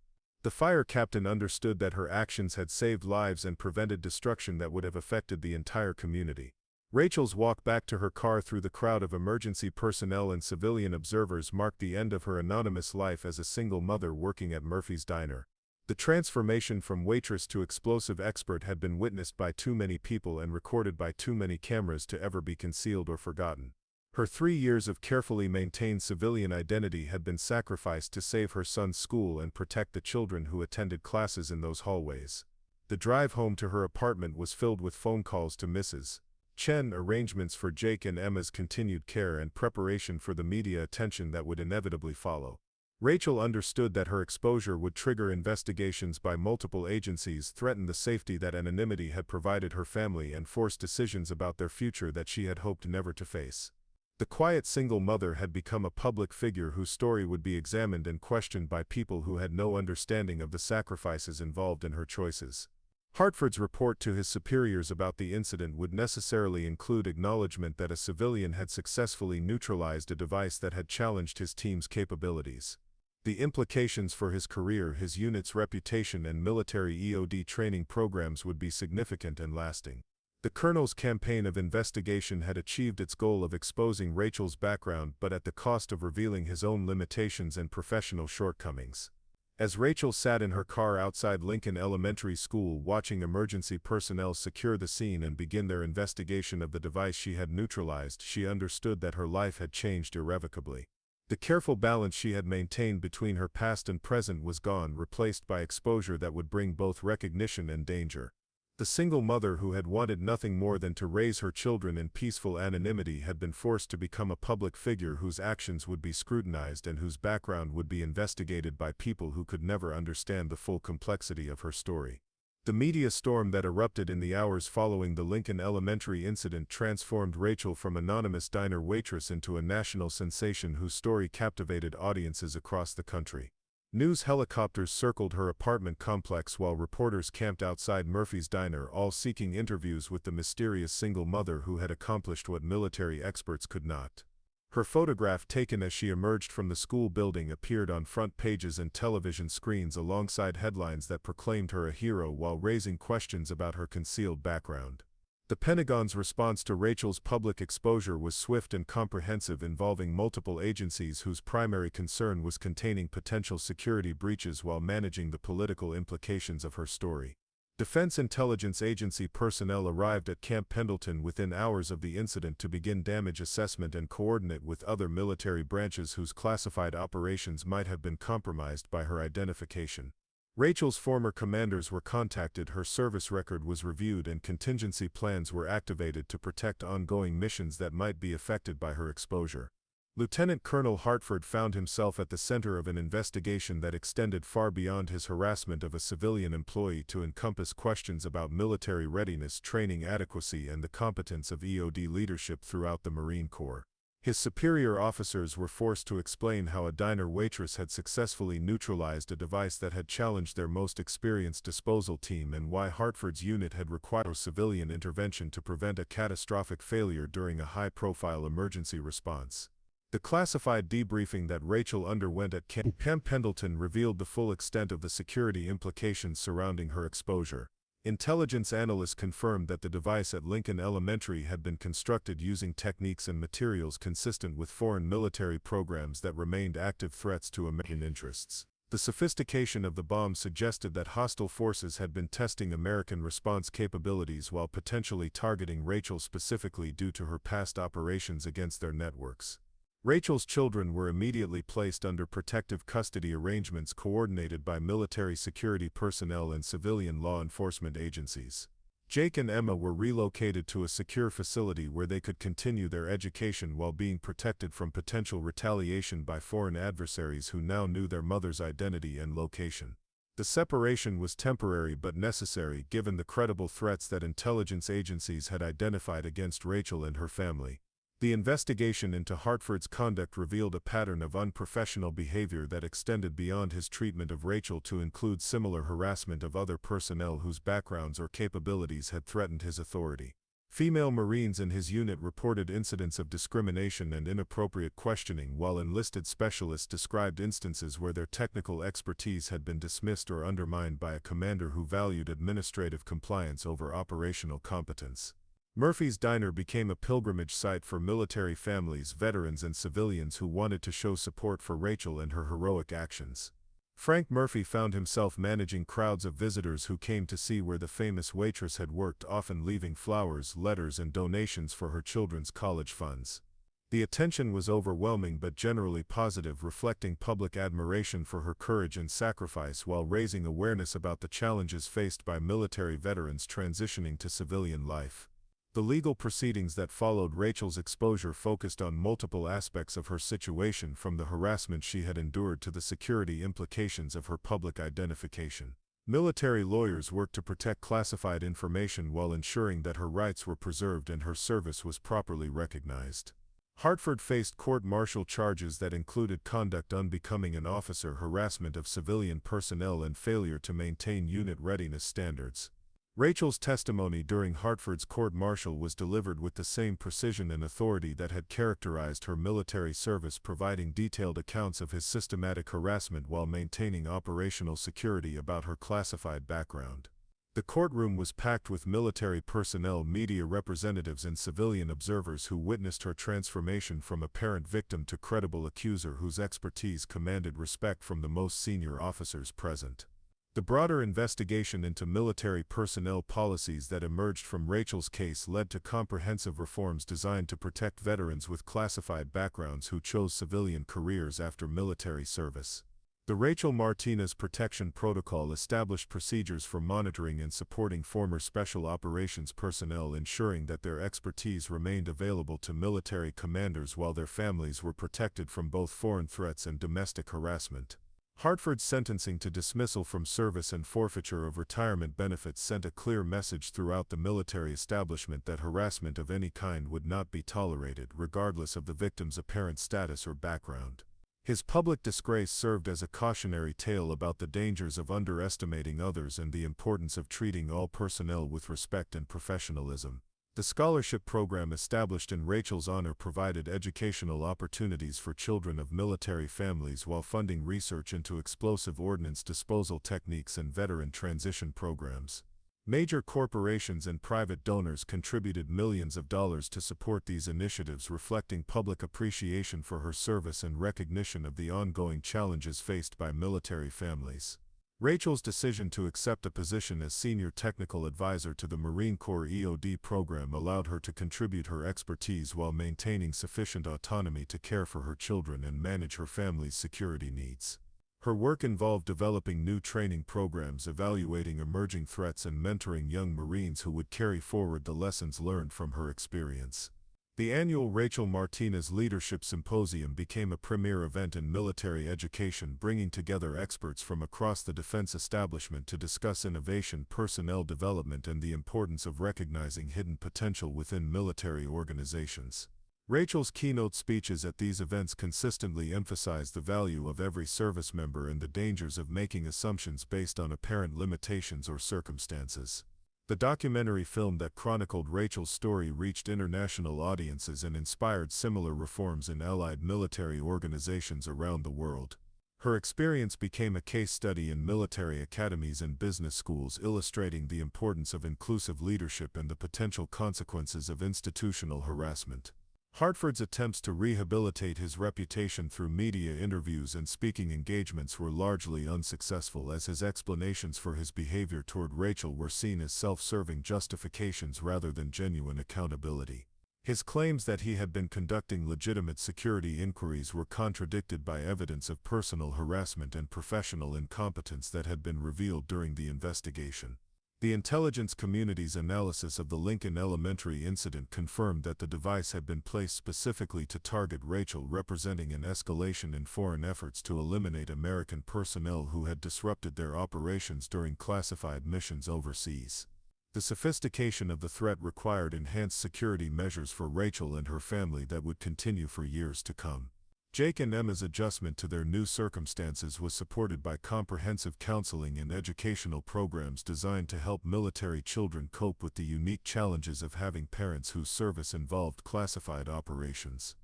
The fire captain understood that her actions had saved lives and prevented destruction that would have affected the entire community. Rachel's walk back to her car through the crowd of emergency personnel and civilian observers marked the end of her anonymous life as a single mother working at Murphy's Diner. The transformation from waitress to explosive expert had been witnessed by too many people and recorded by too many cameras to ever be concealed or forgotten. Her 3 years of carefully maintained civilian identity had been sacrificed to save her son's school and protect the children who attended classes in those hallways. The drive home to her apartment was filled with phone calls to Mrs. Chen, arrangements for Jake and Emma's continued care, and preparation for the media attention that would inevitably follow. Rachel understood that her exposure would trigger investigations by multiple agencies, threaten the safety that anonymity had provided her family, and force decisions about their future that she had hoped never to face. The quiet single mother had become a public figure whose story would be examined and questioned by people who had no understanding of the sacrifices involved in her choices. Hartford's report to his superiors about the incident would necessarily include acknowledgement that a civilian had successfully neutralized a device that had challenged his team's capabilities. The implications for his career, his unit's reputation, and military EOD training programs would be significant and lasting. The colonel's campaign of investigation had achieved its goal of exposing Rachel's background, but at the cost of revealing his own limitations and professional shortcomings. As Rachel sat in her car outside Lincoln Elementary School watching emergency personnel secure the scene and begin their investigation of the device she had neutralized, she understood that her life had changed irrevocably. The careful balance she had maintained between her past and present was gone, replaced by exposure that would bring both recognition and danger. The single mother who had wanted nothing more than to raise her children in peaceful anonymity had been forced to become a public figure whose actions would be scrutinized and whose background would be investigated by people who could never understand the full complexity of her story. The media storm that erupted in the hours following the Lincoln Elementary incident transformed Rachel from anonymous diner waitress into a national sensation whose story captivated audiences across the country. News helicopters circled her apartment complex while reporters camped outside Murphy's Diner, all seeking interviews with the mysterious single mother who had accomplished what military experts could not. Her photograph, taken as she emerged from the school building, appeared on front pages and television screens alongside headlines that proclaimed her a hero while raising questions about her concealed background. The Pentagon's response to Rachel's public exposure was swift and comprehensive, involving multiple agencies whose primary concern was containing potential security breaches while managing the political implications of her story. Defense Intelligence Agency personnel arrived at Camp Pendleton within hours of the incident to begin damage assessment and coordinate with other military branches whose classified operations might have been compromised by her identification. Rachel's former commanders were contacted, her service record was reviewed, and contingency plans were activated to protect ongoing missions that might be affected by her exposure. Lieutenant Colonel Hartford found himself at the center of an investigation that extended far beyond his harassment of a civilian employee to encompass questions about military readiness, training adequacy, and the competence of EOD leadership throughout the Marine Corps. His superior officers were forced to explain how a diner waitress had successfully neutralized a device that had challenged their most experienced disposal team, and why Hartford's unit had required civilian intervention to prevent a catastrophic failure during a high-profile emergency response. The classified debriefing that Rachel underwent at Camp Pendleton revealed the full extent of the security implications surrounding her exposure. Intelligence analysts confirmed that the device at Lincoln Elementary had been constructed using techniques and materials consistent with foreign military programs that remained active threats to American interests. The sophistication of the bomb suggested that hostile forces had been testing American response capabilities while potentially targeting Rachel specifically due to her past operations against their networks. Rachel's children were immediately placed under protective custody arrangements coordinated by military security personnel and civilian law enforcement agencies. Jake and Emma were relocated to a secure facility where they could continue their education while being protected from potential retaliation by foreign adversaries who now knew their mother's identity and location. The separation was temporary but necessary given the credible threats that intelligence agencies had identified against Rachel and her family. The investigation into Hartford's conduct revealed a pattern of unprofessional behavior that extended beyond his treatment of Rachel to include similar harassment of other personnel whose backgrounds or capabilities had threatened his authority. Female Marines in his unit reported incidents of discrimination and inappropriate questioning, while enlisted specialists described instances where their technical expertise had been dismissed or undermined by a commander who valued administrative compliance over operational competence. Murphy's Diner became a pilgrimage site for military families, veterans, and civilians who wanted to show support for Rachel and her heroic actions. Frank Murphy found himself managing crowds of visitors who came to see where the famous waitress had worked, often leaving flowers, letters, and donations for her children's college funds. The attention was overwhelming but generally positive, reflecting public admiration for her courage and sacrifice while raising awareness about the challenges faced by military veterans transitioning to civilian life. The legal proceedings that followed Rachel's exposure focused on multiple aspects of her situation, from the harassment she had endured to the security implications of her public identification. Military lawyers worked to protect classified information while ensuring that her rights were preserved and her service was properly recognized. Hartford faced court-martial charges that included conduct unbecoming an officer, harassment of civilian personnel, and failure to maintain unit readiness standards. Rachel's testimony during Hartford's court-martial was delivered with the same precision and authority that had characterized her military service, providing detailed accounts of his systematic harassment while maintaining operational security about her classified background. The courtroom was packed with military personnel, media representatives, and civilian observers who witnessed her transformation from apparent victim to credible accuser whose expertise commanded respect from the most senior officers present. The broader investigation into military personnel policies that emerged from Rachel's case led to comprehensive reforms designed to protect veterans with classified backgrounds who chose civilian careers after military service. The Rachel Martinez Protection Protocol established procedures for monitoring and supporting former Special Operations personnel, ensuring that their expertise remained available to military commanders while their families were protected from both foreign threats and domestic harassment. Hartford's sentencing to dismissal from service and forfeiture of retirement benefits sent a clear message throughout the military establishment that harassment of any kind would not be tolerated, regardless of the victim's apparent status or background. His public disgrace served as a cautionary tale about the dangers of underestimating others and the importance of treating all personnel with respect and professionalism. The scholarship program established in Rachel's honor provided educational opportunities for children of military families while funding research into explosive ordnance disposal techniques and veteran transition programs. Major corporations and private donors contributed millions of dollars to support these initiatives, reflecting public appreciation for her service and recognition of the ongoing challenges faced by military families. Rachel's decision to accept a position as senior technical advisor to the Marine Corps EOD program allowed her to contribute her expertise while maintaining sufficient autonomy to care for her children and manage her family's security needs. Her work involved developing new training programs, evaluating emerging threats, and mentoring young Marines who would carry forward the lessons learned from her experience. The annual Rachel Martinez Leadership Symposium became a premier event in military education, bringing together experts from across the defense establishment to discuss innovation, personnel development, and the importance of recognizing hidden potential within military organizations. Rachel's keynote speeches at these events consistently emphasized the value of every service member and the dangers of making assumptions based on apparent limitations or circumstances. The documentary film that chronicled Rachel's story reached international audiences and inspired similar reforms in allied military organizations around the world. Her experience became a case study in military academies and business schools, illustrating the importance of inclusive leadership and the potential consequences of institutional harassment. Hartford's attempts to rehabilitate his reputation through media interviews and speaking engagements were largely unsuccessful, as his explanations for his behavior toward Rachel were seen as self-serving justifications rather than genuine accountability. His claims that he had been conducting legitimate security inquiries were contradicted by evidence of personal harassment and professional incompetence that had been revealed during the investigation. The intelligence community's analysis of the Lincoln Elementary incident confirmed that the device had been placed specifically to target Rachel, representing an escalation in foreign efforts to eliminate American personnel who had disrupted their operations during classified missions overseas. The sophistication of the threat required enhanced security measures for Rachel and her family that would continue for years to come. Jake and Emma's adjustment to their new circumstances was supported by comprehensive counseling and educational programs designed to help military children cope with the unique challenges of having parents whose service involved classified operations.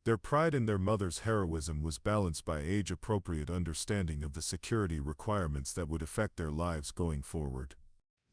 Their pride in their mother's heroism was balanced by age-appropriate understanding of the security requirements that would affect their lives going forward.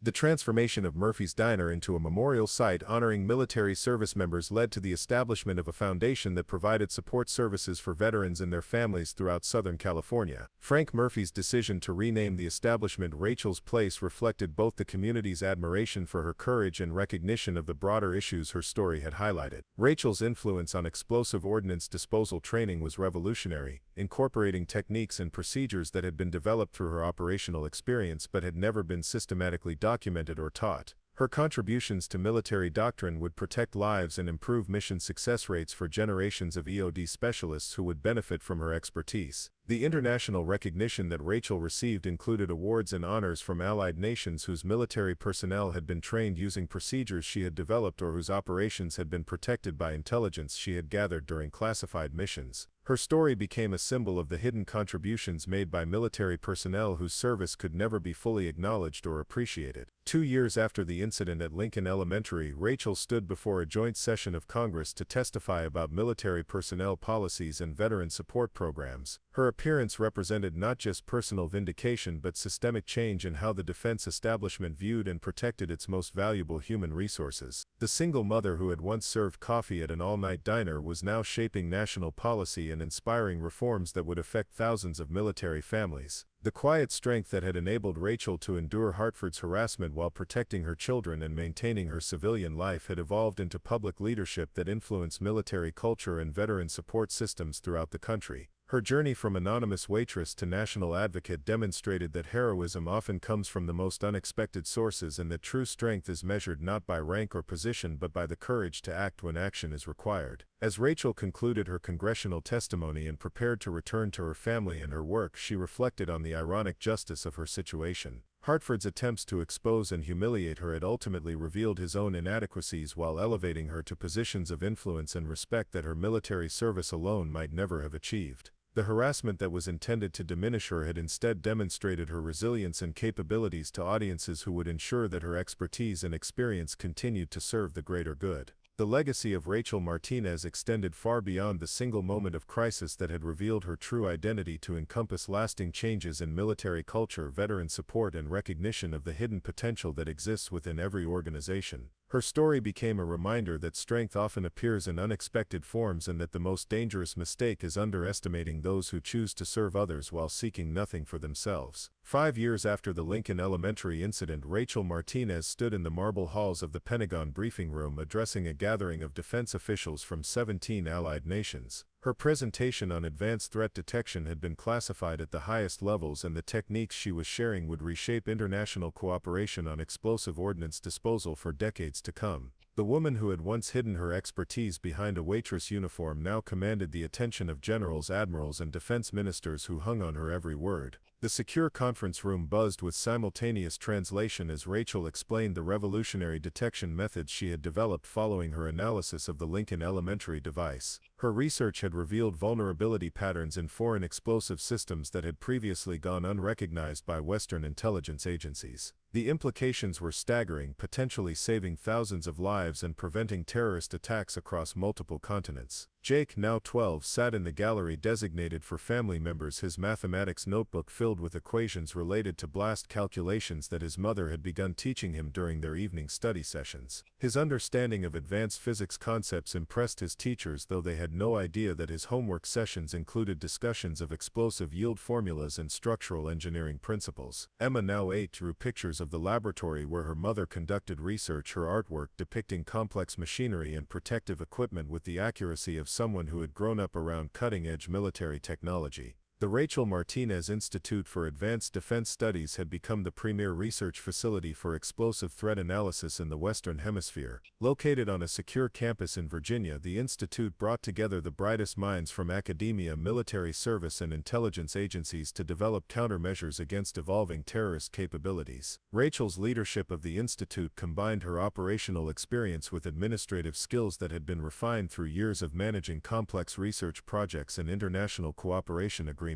The transformation of Murphy's Diner into a memorial site honoring military service members led to the establishment of a foundation that provided support services for veterans and their families throughout Southern California. Frank Murphy's decision to rename the establishment Rachel's Place reflected both the community's admiration for her courage and recognition of the broader issues her story had highlighted. Rachel's influence on explosive ordnance disposal training was revolutionary, incorporating techniques and procedures that had been developed through her operational experience but had never been systematically documented or taught. Her contributions to military doctrine would protect lives and improve mission success rates for generations of EOD specialists who would benefit from her expertise. The international recognition that Rachel received included awards and honors from allied nations whose military personnel had been trained using procedures she had developed or whose operations had been protected by intelligence she had gathered during classified missions. Her story became a symbol of the hidden contributions made by military personnel whose service could never be fully acknowledged or appreciated. 2 years after the incident at Lincoln Elementary, Rachel stood before a joint session of Congress to testify about military personnel policies and veteran support programs. Her appearance represented not just personal vindication but systemic change in how the defense establishment viewed and protected its most valuable human resources. The single mother who had once served coffee at an all-night diner was now shaping national policy and inspiring reforms that would affect thousands of military families. The quiet strength that had enabled Rachel to endure Hartford's harassment while protecting her children and maintaining her civilian life had evolved into public leadership that influenced military culture and veteran support systems throughout the country. Her journey from anonymous waitress to national advocate demonstrated that heroism often comes from the most unexpected sources and that true strength is measured not by rank or position but by the courage to act when action is required. As Rachel concluded her congressional testimony and prepared to return to her family and her work, she reflected on the ironic justice of her situation. Hartford's attempts to expose and humiliate her had ultimately revealed his own inadequacies while elevating her to positions of influence and respect that her military service alone might never have achieved. The harassment that was intended to diminish her had instead demonstrated her resilience and capabilities to audiences who would ensure that her expertise and experience continued to serve the greater good. The legacy of Rachel Martinez extended far beyond the single moment of crisis that had revealed her true identity to encompass lasting changes in military culture, veteran support, and recognition of the hidden potential that exists within every organization. Her story became a reminder that strength often appears in unexpected forms and that the most dangerous mistake is underestimating those who choose to serve others while seeking nothing for themselves. 5 years after the Lincoln Elementary incident, Rachel Martinez stood in the marble halls of the Pentagon briefing room addressing a gathering of defense officials from 17 allied nations. Her presentation on advanced threat detection had been classified at the highest levels, and the techniques she was sharing would reshape international cooperation on explosive ordnance disposal for decades to come. The woman who had once hidden her expertise behind a waitress uniform now commanded the attention of generals, admirals, and defense ministers who hung on her every word. The secure conference room buzzed with simultaneous translation as Rachel explained the revolutionary detection methods she had developed following her analysis of the Lincoln Elementary device. Her research had revealed vulnerability patterns in foreign explosive systems that had previously gone unrecognized by Western intelligence agencies. The implications were staggering, potentially saving thousands of lives and preventing terrorist attacks across multiple continents. Jake, now 12, sat in the gallery designated for family members, his mathematics notebook filled with equations related to blast calculations that his mother had begun teaching him during their evening study sessions. His understanding of advanced physics concepts impressed his teachers, though they had no idea that his homework sessions included discussions of explosive yield formulas and structural engineering principles. Emma, now 8, drew pictures of the laboratory where her mother conducted research, her artwork depicting complex machinery and protective equipment with the accuracy of someone who had grown up around cutting-edge military technology. The Rachel Martinez Institute for Advanced Defense Studies had become the premier research facility for explosive threat analysis in the Western Hemisphere. Located on a secure campus in Virginia, the institute brought together the brightest minds from academia, military service, and intelligence agencies to develop countermeasures against evolving terrorist capabilities. Rachel's leadership of the institute combined her operational experience with administrative skills that had been refined through years of managing complex research projects and international cooperation agreements.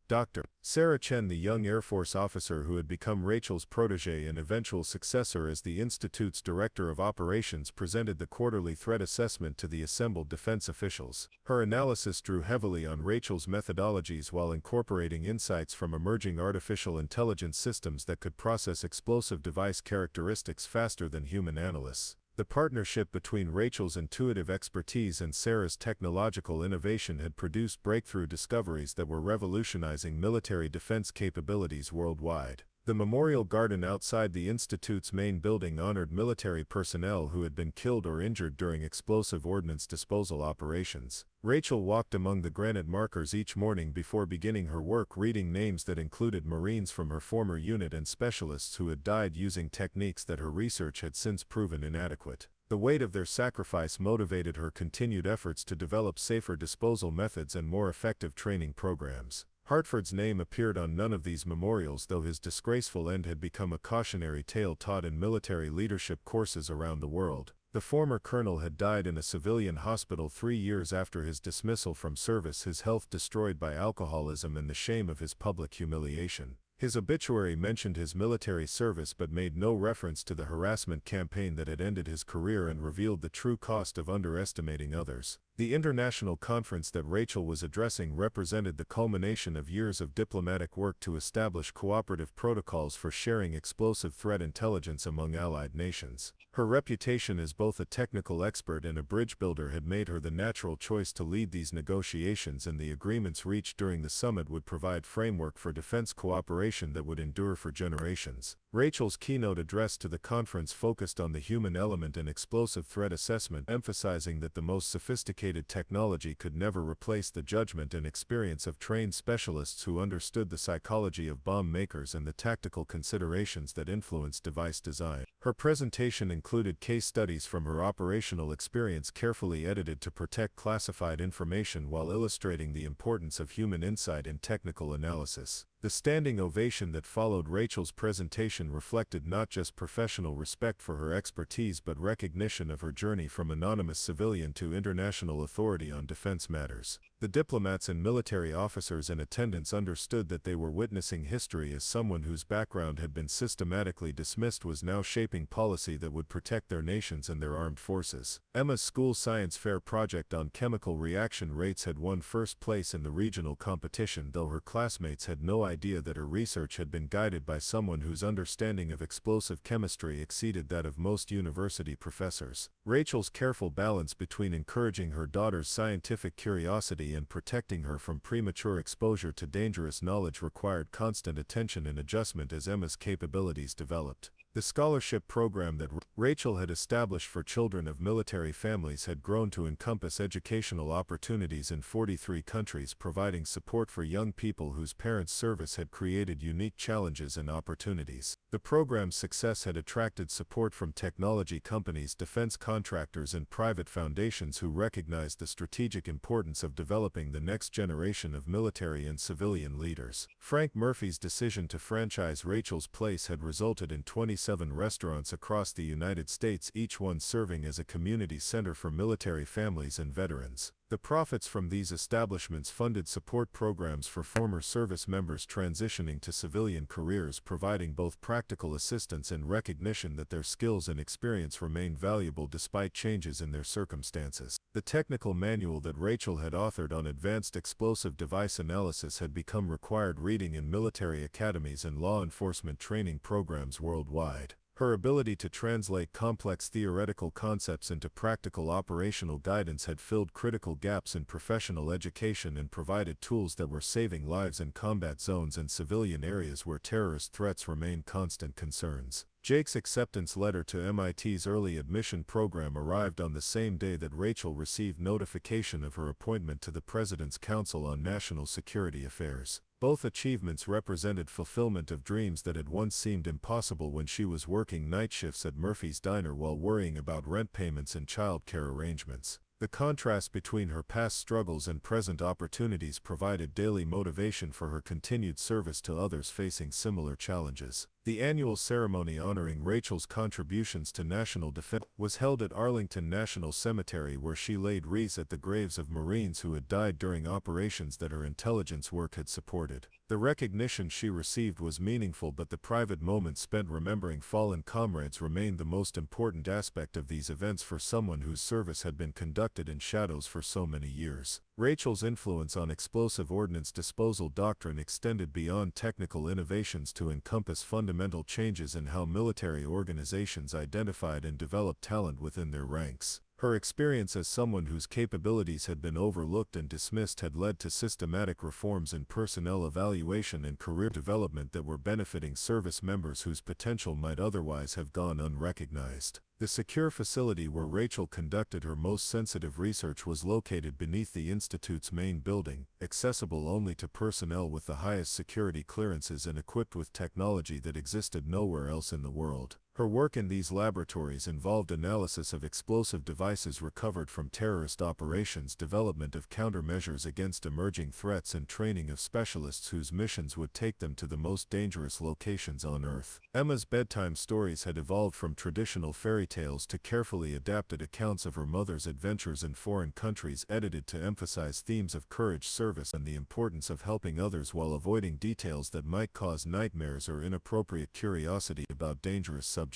Dr. Sarah Chen, the young Air Force officer who had become Rachel's protege and eventual successor as the Institute's Director of Operations, presented the quarterly threat assessment to the assembled defense officials. Her analysis drew heavily on Rachel's methodologies while incorporating insights from emerging artificial intelligence systems that could process explosive device characteristics faster than human analysts. The partnership between Rachel's intuitive expertise and Sarah's technological innovation had produced breakthrough discoveries that were revolutionizing military defense capabilities worldwide. The memorial garden outside the Institute's main building honored military personnel who had been killed or injured during explosive ordnance disposal operations. Rachel walked among the granite markers each morning before beginning her work, reading names that included Marines from her former unit and specialists who had died using techniques that her research had since proven inadequate. The weight of their sacrifice motivated her continued efforts to develop safer disposal methods and more effective training programs. Hartford's name appeared on none of these memorials, though his disgraceful end had become a cautionary tale taught in military leadership courses around the world. The former colonel had died in a civilian hospital 3 years after his dismissal from service, his health destroyed by alcoholism and the shame of his public humiliation. His obituary mentioned his military service but made no reference to the harassment campaign that had ended his career and revealed the true cost of underestimating others. The international conference that Rachel was addressing represented the culmination of years of diplomatic work to establish cooperative protocols for sharing explosive threat intelligence among allied nations. Her reputation as both a technical expert and a bridge builder had made her the natural choice to lead these negotiations, and the agreements reached during the summit would provide framework for defense cooperation that would endure for generations. Rachel's keynote address to the conference focused on the human element and explosive threat assessment, emphasizing that the most sophisticated technology could never replace the judgment and experience of trained specialists who understood the psychology of bomb makers and the tactical considerations that influenced device design. Her presentation included case studies from her operational experience, carefully edited to protect classified information while illustrating the importance of human insight in technical analysis. The standing ovation that followed Rachel's presentation reflected not just professional respect for her expertise but recognition of her journey from anonymous civilian to international authority on defense matters. The diplomats and military officers in attendance understood that they were witnessing history, as someone whose background had been systematically dismissed was now shaping policy that would protect their nations and their armed forces. Emma's school science fair project on chemical reaction rates had won first place in the regional competition, though her classmates had no idea that her research had been guided by someone whose understanding of explosive chemistry exceeded that of most university professors. Rachel's careful balance between encouraging her daughter's scientific curiosity and protecting her from premature exposure to dangerous knowledge required constant attention and adjustment as Emma's capabilities developed. The scholarship program that Rachel had established for children of military families had grown to encompass educational opportunities in 43 countries, providing support for young people whose parents' service had created unique challenges and opportunities. The program's success had attracted support from technology companies, defense contractors, and private foundations who recognized the strategic importance of developing the next generation of military and civilian leaders. Frank Murphy's decision to franchise Rachel's Place had resulted in 27 restaurants across the United States, each one serving as a community center for military families and veterans. The profits from these establishments funded support programs for former service members transitioning to civilian careers, providing both practical assistance and recognition that their skills and experience remained valuable despite changes in their circumstances. The technical manual that Rachel had authored on advanced explosive device analysis had become required reading in military academies and law enforcement training programs worldwide. Her ability to translate complex theoretical concepts into practical operational guidance had filled critical gaps in professional education and provided tools that were saving lives in combat zones and civilian areas where terrorist threats remained constant concerns. Jake's acceptance letter to MIT's early admission program arrived on the same day that Rachel received notification of her appointment to the President's Council on National Security Affairs. Both achievements represented fulfillment of dreams that had once seemed impossible when she was working night shifts at Murphy's Diner while worrying about rent payments and child care arrangements. The contrast between her past struggles and present opportunities provided daily motivation for her continued service to others facing similar challenges. The annual ceremony honoring Rachel's contributions to national defense was held at Arlington National Cemetery, where she laid wreaths at the graves of Marines who had died during operations that her intelligence work had supported. The recognition she received was meaningful, but the private moments spent remembering fallen comrades remained the most important aspect of these events for someone whose service had been conducted in shadows for so many years. Rachel's influence on explosive ordnance disposal doctrine extended beyond technical innovations to encompass fundamental changes in how military organizations identified and developed talent within their ranks. Her experience as someone whose capabilities had been overlooked and dismissed had led to systematic reforms in personnel evaluation and career development that were benefiting service members whose potential might otherwise have gone unrecognized. The secure facility where Rachel conducted her most sensitive research was located beneath the Institute's main building, accessible only to personnel with the highest security clearances and equipped with technology that existed nowhere else in the world. Her work in these laboratories involved analysis of explosive devices recovered from terrorist operations, development of countermeasures against emerging threats, and training of specialists whose missions would take them to the most dangerous locations on Earth. Emma's bedtime stories had evolved from traditional fairy tales to carefully adapted accounts of her mother's adventures in foreign countries, edited to emphasize themes of courage, service, and the importance of helping others while avoiding details that might cause nightmares or inappropriate curiosity about dangerous subjects.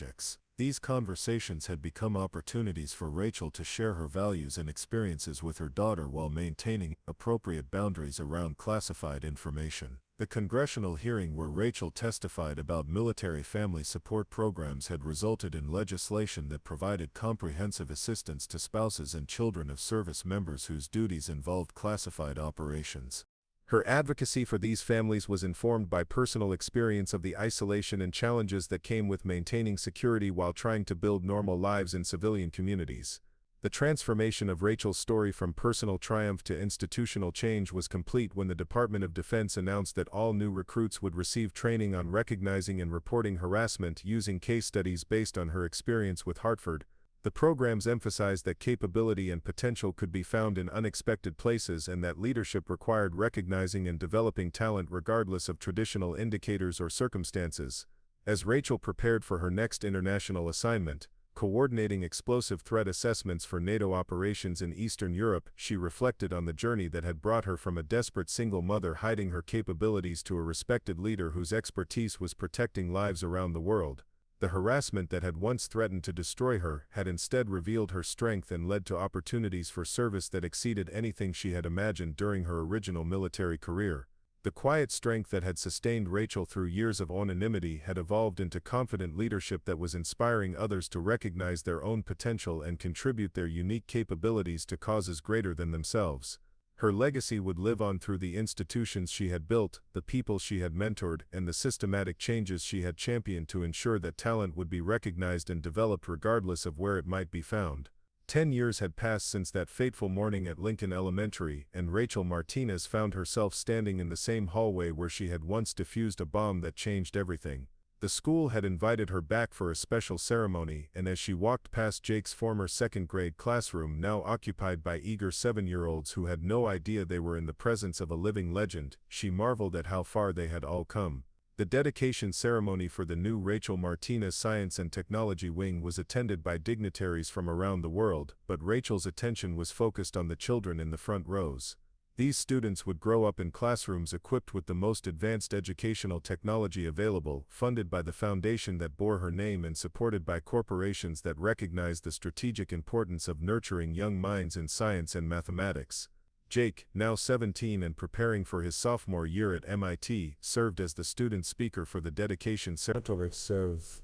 These conversations had become opportunities for Rachel to share her values and experiences with her daughter while maintaining appropriate boundaries around classified information. The congressional hearing where Rachel testified about military family support programs had resulted in legislation that provided comprehensive assistance to spouses and children of service members whose duties involved classified operations. Her advocacy for these families was informed by personal experience of the isolation and challenges that came with maintaining security while trying to build normal lives in civilian communities. The transformation of Rachel's story from personal triumph to institutional change was complete when the Department of Defense announced that all new recruits would receive training on recognizing and reporting harassment using case studies based on her experience with Hartford. The programs emphasized that capability and potential could be found in unexpected places and that leadership required recognizing and developing talent regardless of traditional indicators or circumstances. As Rachel prepared for her next international assignment, coordinating explosive threat assessments for NATO operations in Eastern Europe, she reflected on the journey that had brought her from a desperate single mother hiding her capabilities to a respected leader whose expertise was protecting lives around the world. The harassment that had once threatened to destroy her had instead revealed her strength and led to opportunities for service that exceeded anything she had imagined during her original military career. The quiet strength that had sustained Rachel through years of anonymity had evolved into confident leadership that was inspiring others to recognize their own potential and contribute their unique capabilities to causes greater than themselves. Her legacy would live on through the institutions she had built, the people she had mentored, and the systematic changes she had championed to ensure that talent would be recognized and developed regardless of where it might be found. 10 years had passed since that fateful morning at Lincoln Elementary, and Rachel Martinez found herself standing in the same hallway where she had once defused a bomb that changed everything. The school had invited her back for a special ceremony, and as she walked past Jake's former second-grade classroom, now occupied by eager 7-year-olds who had no idea they were in the presence of a living legend, she marveled at how far they had all come. The dedication ceremony for the new Rachel Martinez Science and Technology Wing was attended by dignitaries from around the world, but Rachel's attention was focused on the children in the front rows. These students would grow up in classrooms equipped with the most advanced educational technology available, funded by the foundation that bore her name and supported by corporations that recognized the strategic importance of nurturing young minds in science and mathematics. Jake, now 17 and preparing for his sophomore year at MIT, served as the student speaker for the dedication ceremony. Serve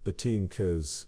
the team cause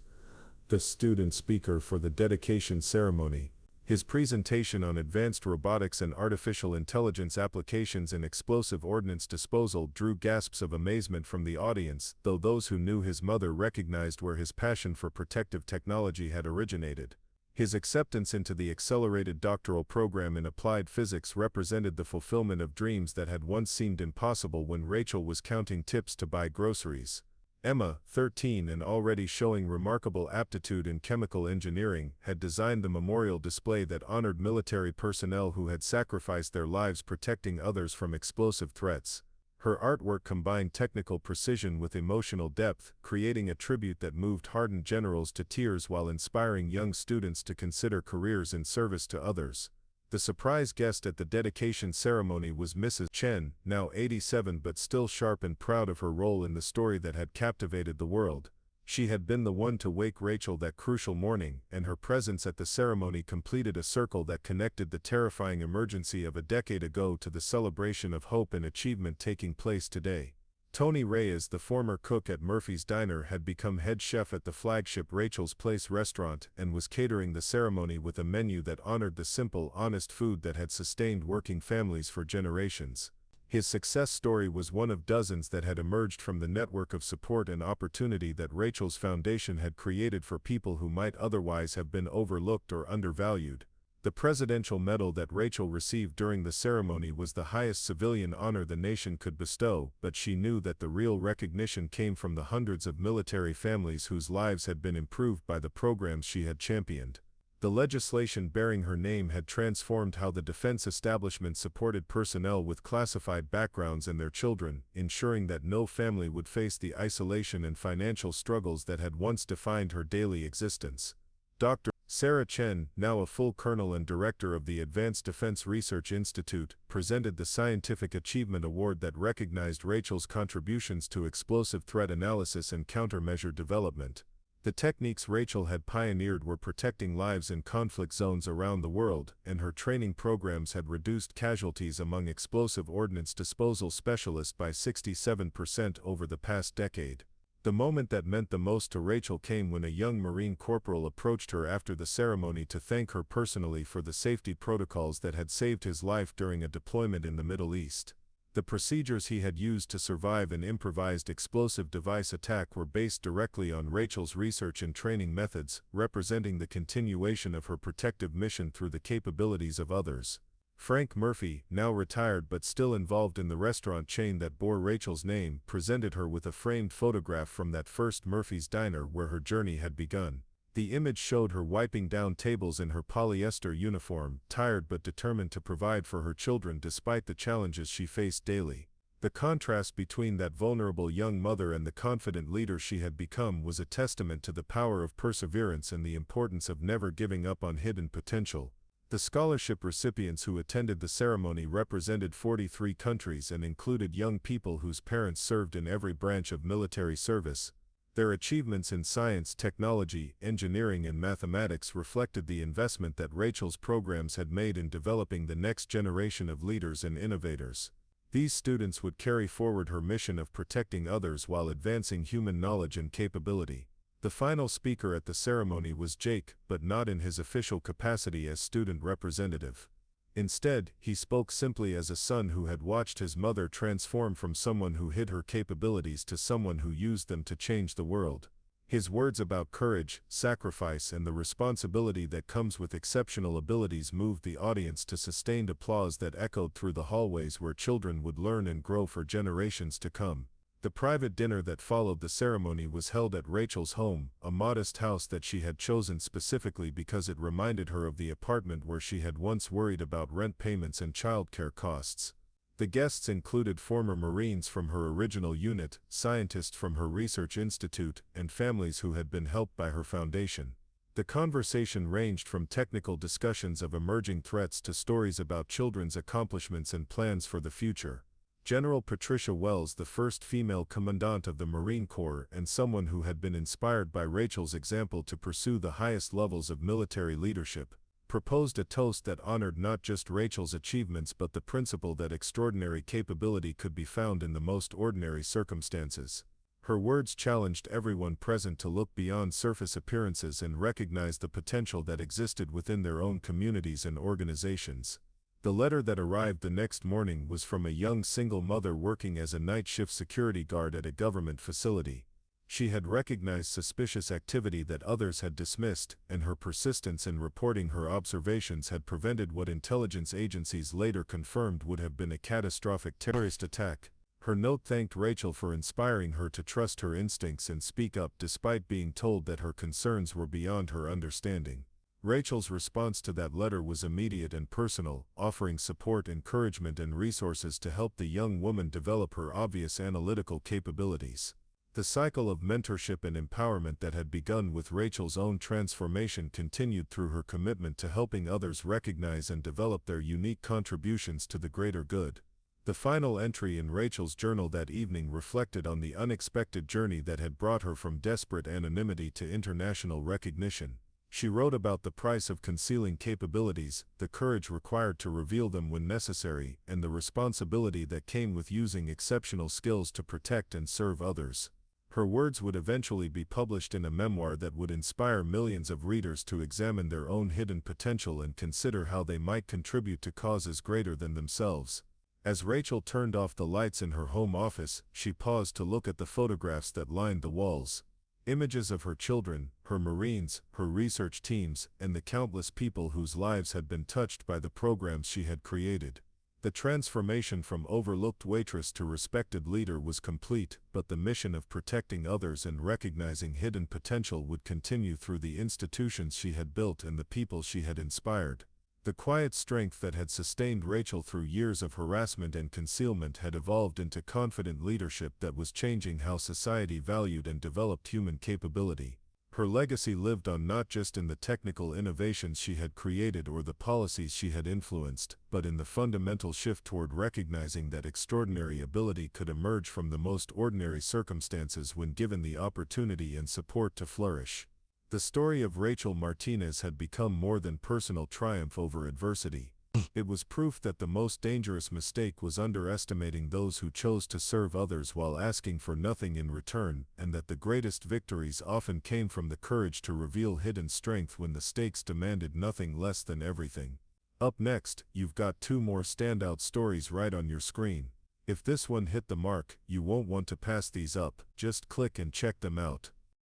the student speaker for the dedication ceremony. His presentation on advanced robotics and artificial intelligence applications in explosive ordnance disposal drew gasps of amazement from the audience, though those who knew his mother recognized where his passion for protective technology had originated. His acceptance into the accelerated doctoral program in applied physics represented the fulfillment of dreams that had once seemed impossible when Rachel was counting tips to buy groceries. Emma, 13 and already showing remarkable aptitude in chemical engineering, had designed the memorial display that honored military personnel who had sacrificed their lives protecting others from explosive threats. Her artwork combined technical precision with emotional depth, creating a tribute that moved hardened generals to tears while inspiring young students to consider careers in service to others. The surprise guest at the dedication ceremony was Mrs. Chen, now 87 but still sharp and proud of her role in the story that had captivated the world. She had been the one to wake Rachel that crucial morning, and her presence at the ceremony completed a circle that connected the terrifying emergency of a decade ago to the celebration of hope and achievement taking place today. Tony Reyes, the former cook at Murphy's Diner, had become head chef at the flagship Rachel's Place restaurant and was catering the ceremony with a menu that honored the simple, honest food that had sustained working families for generations. His success story was one of dozens that had emerged from the network of support and opportunity that Rachel's foundation had created for people who might otherwise have been overlooked or undervalued. The Presidential Medal that Rachel received during the ceremony was the highest civilian honor the nation could bestow, but she knew that the real recognition came from the hundreds of military families whose lives had been improved by the programs she had championed. The legislation bearing her name had transformed how the defense establishment supported personnel with classified backgrounds and their children, ensuring that no family would face the isolation and financial struggles that had once defined her daily existence. Dr. Sarah Chen, now a full colonel and director of the Advanced Defense Research Institute, presented the Scientific Achievement Award that recognized Rachel's contributions to explosive threat analysis and countermeasure development. The techniques Rachel had pioneered were protecting lives in conflict zones around the world, and her training programs had reduced casualties among explosive ordnance disposal specialists by 67% over the past decade. The moment that meant the most to Rachel came when a young Marine corporal approached her after the ceremony to thank her personally for the safety protocols that had saved his life during a deployment in the Middle East. The procedures he had used to survive an improvised explosive device attack were based directly on Rachel's research and training methods, representing the continuation of her protective mission through the capabilities of others. Frank Murphy, now retired but still involved in the restaurant chain that bore Rachel's name, presented her with a framed photograph from that first Murphy's Diner where her journey had begun. The image showed her wiping down tables in her polyester uniform, tired but determined to provide for her children despite the challenges she faced daily. The contrast between that vulnerable young mother and the confident leader she had become was a testament to the power of perseverance and the importance of never giving up on hidden potential. The scholarship recipients who attended the ceremony represented 43 countries and included young people whose parents served in every branch of military service. Their achievements in science, technology, engineering, and mathematics reflected the investment that Rachel's programs had made in developing the next generation of leaders and innovators. These students would carry forward her mission of protecting others while advancing human knowledge and capability. The final speaker at the ceremony was Jake, but not in his official capacity as student representative. Instead, he spoke simply as a son who had watched his mother transform from someone who hid her capabilities to someone who used them to change the world. His words about courage, sacrifice, and the responsibility that comes with exceptional abilities moved the audience to sustained applause that echoed through the hallways where children would learn and grow for generations to come. The private dinner that followed the ceremony was held at Rachel's home, a modest house that she had chosen specifically because it reminded her of the apartment where she had once worried about rent payments and childcare costs. The guests included former Marines from her original unit, scientists from her research institute, and families who had been helped by her foundation. The conversation ranged from technical discussions of emerging threats to stories about children's accomplishments and plans for the future. General Patricia Wells, the first female commandant of the Marine Corps and someone who had been inspired by Rachel's example to pursue the highest levels of military leadership, proposed a toast that honored not just Rachel's achievements but the principle that extraordinary capability could be found in the most ordinary circumstances. Her words challenged everyone present to look beyond surface appearances and recognize the potential that existed within their own communities and organizations. The letter that arrived the next morning was from a young single mother working as a night shift security guard at a government facility. She had recognized suspicious activity that others had dismissed, and her persistence in reporting her observations had prevented what intelligence agencies later confirmed would have been a catastrophic terrorist attack. Her note thanked Rachel for inspiring her to trust her instincts and speak up despite being told that her concerns were beyond her understanding. Rachel's response to that letter was immediate and personal, offering support, encouragement, and resources to help the young woman develop her obvious analytical capabilities. The cycle of mentorship and empowerment that had begun with Rachel's own transformation continued through her commitment to helping others recognize and develop their unique contributions to the greater good. The final entry in Rachel's journal that evening reflected on the unexpected journey that had brought her from desperate anonymity to international recognition. She wrote about the price of concealing capabilities, the courage required to reveal them when necessary, and the responsibility that came with using exceptional skills to protect and serve others. Her words would eventually be published in a memoir that would inspire millions of readers to examine their own hidden potential and consider how they might contribute to causes greater than themselves. As Rachel turned off the lights in her home office, she paused to look at the photographs that lined the walls. Images of her children, her Marines, her research teams, and the countless people whose lives had been touched by the programs she had created. The transformation from overlooked waitress to respected leader was complete, but the mission of protecting others and recognizing hidden potential would continue through the institutions she had built and the people she had inspired. The quiet strength that had sustained Rachel through years of harassment and concealment had evolved into confident leadership that was changing how society valued and developed human capability. Her legacy lived on not just in the technical innovations she had created or the policies she had influenced, but in the fundamental shift toward recognizing that extraordinary ability could emerge from the most ordinary circumstances when given the opportunity and support to flourish. The story of Rachel Martinez had become more than personal triumph over adversity. It was proof that the most dangerous mistake was underestimating those who chose to serve others while asking for nothing in return, and that the greatest victories often came from the courage to reveal hidden strength when the stakes demanded nothing less than everything. Up next, you've got two more standout stories right on your screen. If this one hit the mark, you won't want to pass these up, just click and check them out.